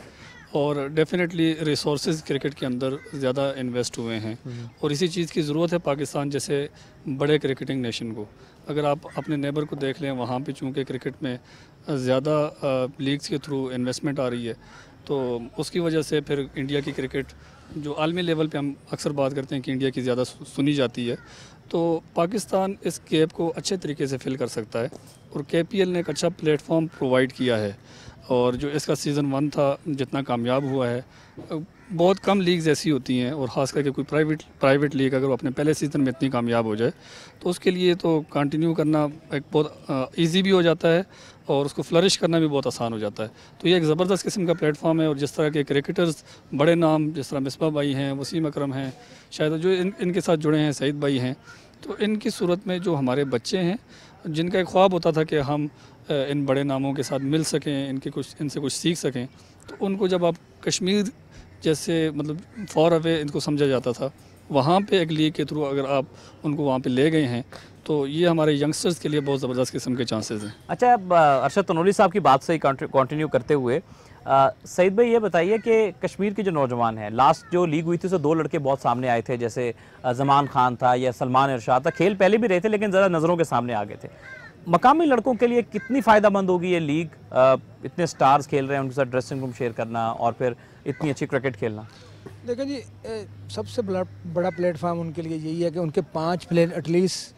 और डेफिनेटली रिसोर्सेज क्रिकेट के अंदर ज़्यादा इन्वेस्ट हुए हैं, और इसी चीज़ की ज़रूरत है पाकिस्तान जैसे बड़े क्रिकेटिंग नेशन को। अगर आप अपने नेबर को देख लें, वहाँ पे चूँकि क्रिकेट में ज़्यादा लीग्स के थ्रू इन्वेस्टमेंट आ रही है, तो उसकी वजह से फिर इंडिया की क्रिकेट जो आलमी लेवल पे हम अक्सर बात करते हैं कि इंडिया की ज़्यादा सुनी जाती है, तो पाकिस्तान इस गैप को अच्छे तरीके से फिल कर सकता है, और KPL ने एक अच्छा प्लेटफॉर्म प्रोवाइड किया है, और जो इसका सीज़न 1 था जितना कामयाब हुआ है, बहुत कम लीग्स ऐसी होती हैं, और ख़ास करके कोई प्राइवेट लीग अगर वो अपने पहले सीज़न में इतनी कामयाब हो जाए, तो उसके लिए तो कंटिन्यू करना एक बहुत ईजी भी हो जाता है, और उसको फ्लरिश करना भी बहुत आसान हो जाता है। तो ये एक ज़बरदस्त किस्म का प्लेटफॉर्म है, और जिस तरह के क्रिकेटर्स बड़े नाम जिस तरह मिसबा भाई हैं, वसीम अकरम हैं, शायद जो इनके साथ जुड़े हैं सईद भाई हैं, तो इनकी सूरत में जो हमारे बच्चे हैं जिनका एक ख्वाब होता था कि हम इन बड़े नामों के साथ मिल सकें, इनसे कुछ सीख सकें, तो उनको जब आप कश्मीर जैसे मतलब फॉर अवे इनको समझा जाता था, वहाँ पे एक लीग के थ्रू अगर आप उनको वहाँ पे ले गए हैं, तो ये हमारे यंगस्टर्स के लिए बहुत ज़बरदस्त किस्म के चांसेस हैं। अच्छा, अरशद तनोली साहब की बात से ही कंटिन्यू करते हुए सईद भाई ये बताइए कि कश्मीर के जो नौजवान हैं, लास्ट जो लीग हुई थी उससे 2 लड़के बहुत सामने आए थे, जैसे ज़मान खान था या सलमान इरशाद था, खेल पहले भी रहे थे लेकिन ज़रा नज़रों के सामने आ गए थे। मकामी लड़कों के लिए कितनी फ़ायदेमंद होगी ये लीग? इतने स्टार्स खेल रहे हैं, उनके साथ ड्रेसिंग रूम शेयर करना और फिर इतनी अच्छी क्रिकेट खेलना। देखो जी, सबसे बड़ा प्लेटफार्म उनके लिए यही है कि उनके 5 प्लेयर एटलीस्ट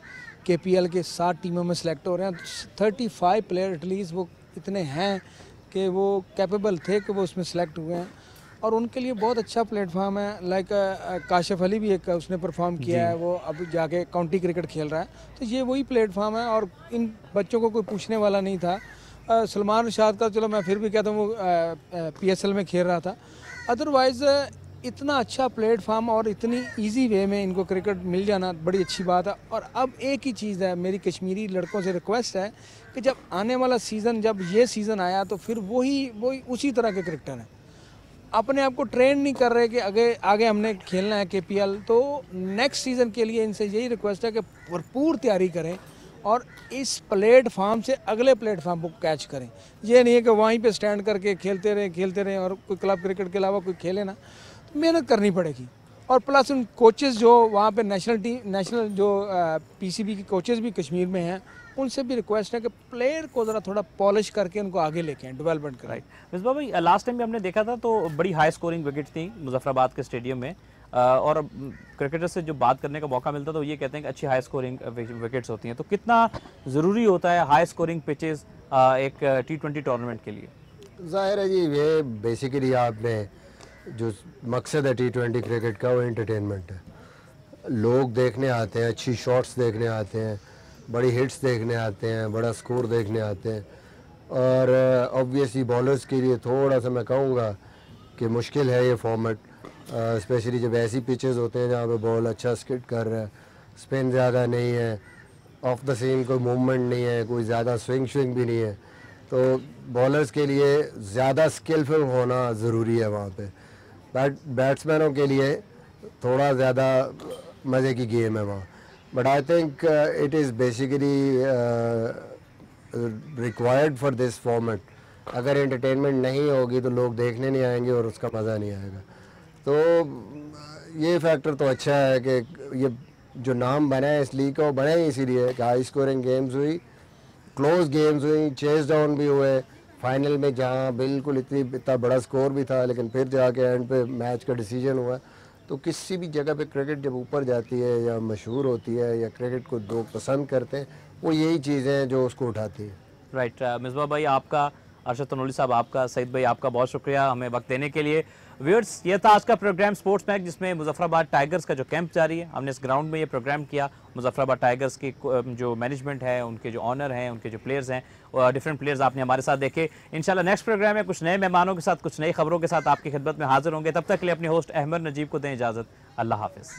KPL के 7 टीमों में सेलेक्ट हो रहे हैं, 35 प्लेयर एटलीस्ट वो इतने हैं कि वो कैपेबल थे कि वो उसमें सेलेक्ट हुए हैं, और उनके लिए बहुत अच्छा प्लेटफार्म है। लाइक काशिफ अली भी एक उसने परफॉर्म किया है, वो अब जाके काउंटी क्रिकेट खेल रहा है, तो ये वही प्लेटफार्म है, और इन बच्चों को कोई पूछने वाला नहीं था। सलमान इरशाद का चलो मैं फिर भी कहता हूँ वो PSL में खेल रहा था, अदरवाइज़ इतना अच्छा प्लेटफार्म और इतनी इजी वे में इनको क्रिकेट मिल जाना बड़ी अच्छी बात है। और अब एक ही चीज़ है, मेरी कश्मीरी लड़कों से रिक्वेस्ट है कि जब आने वाला सीज़न, जब ये सीज़न आया तो फिर वही उसी तरह के क्रिकेटर हैं, अपने आप को ट्रेन नहीं कर रहे कि आगे हमने खेलना है KPL, तो नेक्स्ट सीज़न के लिए इनसे यही रिक्वेस्ट है कि भरपूर तैयारी करें और इस प्लेटफार्म से अगले प्लेटफार्म को कैच करें। ये नहीं है कि वहीं पे स्टैंड करके खेलते रहें और कोई क्लब क्रिकेट के अलावा कोई खेले ना, तो मेहनत करनी पड़ेगी। और प्लस उन कोचेज़ जो वहाँ पे नेशनल जो PCB के कोचेज़ भी कश्मीर में हैं, उनसे भी रिक्वेस्ट है कि प्लेयर को ज़रा थोड़ा पॉलिश करके उनको आगे लेके आएँ, डेवलपमेंट करें। मिसबा भाई, लास्ट टाइम भी हमने देखा था तो बड़ी हाई स्कोरिंग विकेट थी मुजफ्फराबाद के स्टेडियम में, और क्रिकेटर से जो बात करने का मौका मिलता तो ये कहते हैं कि अच्छी हाई स्कोरिंग विकेट्स होती हैं, तो कितना ज़रूरी होता है हाई स्कोरिंग पिचेस एक T20 टूर्नामेंट के लिए? ज़ाहिर है जी, ये बेसिकली आपने जो मकसद है T20 क्रिकेट का वो एंटरटेनमेंट है। लोग देखने आते हैं, अच्छी शॉट्स देखने आते हैं, बड़ी हिट्स देखने आते हैं, बड़ा स्कोर देखने आते हैं, और ऑब्वियसली बॉलर्स के लिए थोड़ा सा मैं कहूँगा कि मुश्किल है ये फॉर्मेट, स्पेशली जब ऐसी पिचेस होते हैं जहाँ पे बॉल अच्छा स्किट कर रहा है, स्पिन ज़्यादा नहीं है, ऑफ द सीम कोई मूवमेंट नहीं है, कोई ज़्यादा स्विंग भी नहीं है, तो बॉलर्स के लिए ज़्यादा स्किलफुल होना ज़रूरी है वहाँ पे। बैट्समैनों के लिए थोड़ा ज़्यादा मज़े की गेम है वहाँ, but I think it is basically required for this format. अगर एंटरटेनमेंट नहीं होगी तो लोग देखने नहीं आएंगे और उसका मज़ा नहीं आएगा। तो ये फैक्टर तो अच्छा है कि ये जो नाम बना है इस लीग का, वो बना ही इसीलिए कि हाई स्कोरिंग गेम्स हुई, क्लोज गेम्स हुई, चेस डाउन भी हुए फाइनल में, जहाँ बिल्कुल इतना बड़ा स्कोर भी था लेकिन फिर जाके एंड पे मैच का डिसीजन हुआ। तो किसी भी जगह पे क्रिकेट जब ऊपर जाती है या मशहूर होती है या क्रिकेट को लोग पसंद करते हैं, वो यही चीज़ें हैं जो उसको उठाती है। राइट, मिसबा भाई आपका, अरशद तनोली साहब आपका, सईद भाई आपका बहुत शुक्रिया हमें वक्त देने के लिए। व्यूअर्स, ये था आज का प्रोग्राम स्पोर्ट्स मैच, जिसमें मुजफ्फराबाद टाइगर्स का जो कैंप जारी है, हमने इस ग्राउंड में ये प्रोग्राम किया। मुजफ्फराबाद टाइगर्स की जो मैनेजमेंट है, उनके जो ऑनर हैं, उनके जो प्लेयर्स हैं, डिफरेंट प्लेयर्स आपने हमारे साथ देखे। इंशाल्लाह नेक्स्ट प्रोग्राम में कुछ नए मेहमानों के साथ, कुछ नई खबरों के साथ आपकी खिदमत में हाजिर होंगे। तब तक के लिए अपने होस्ट अहमद नजीब को दें इजाज़त। अल्लाह हाफिज़।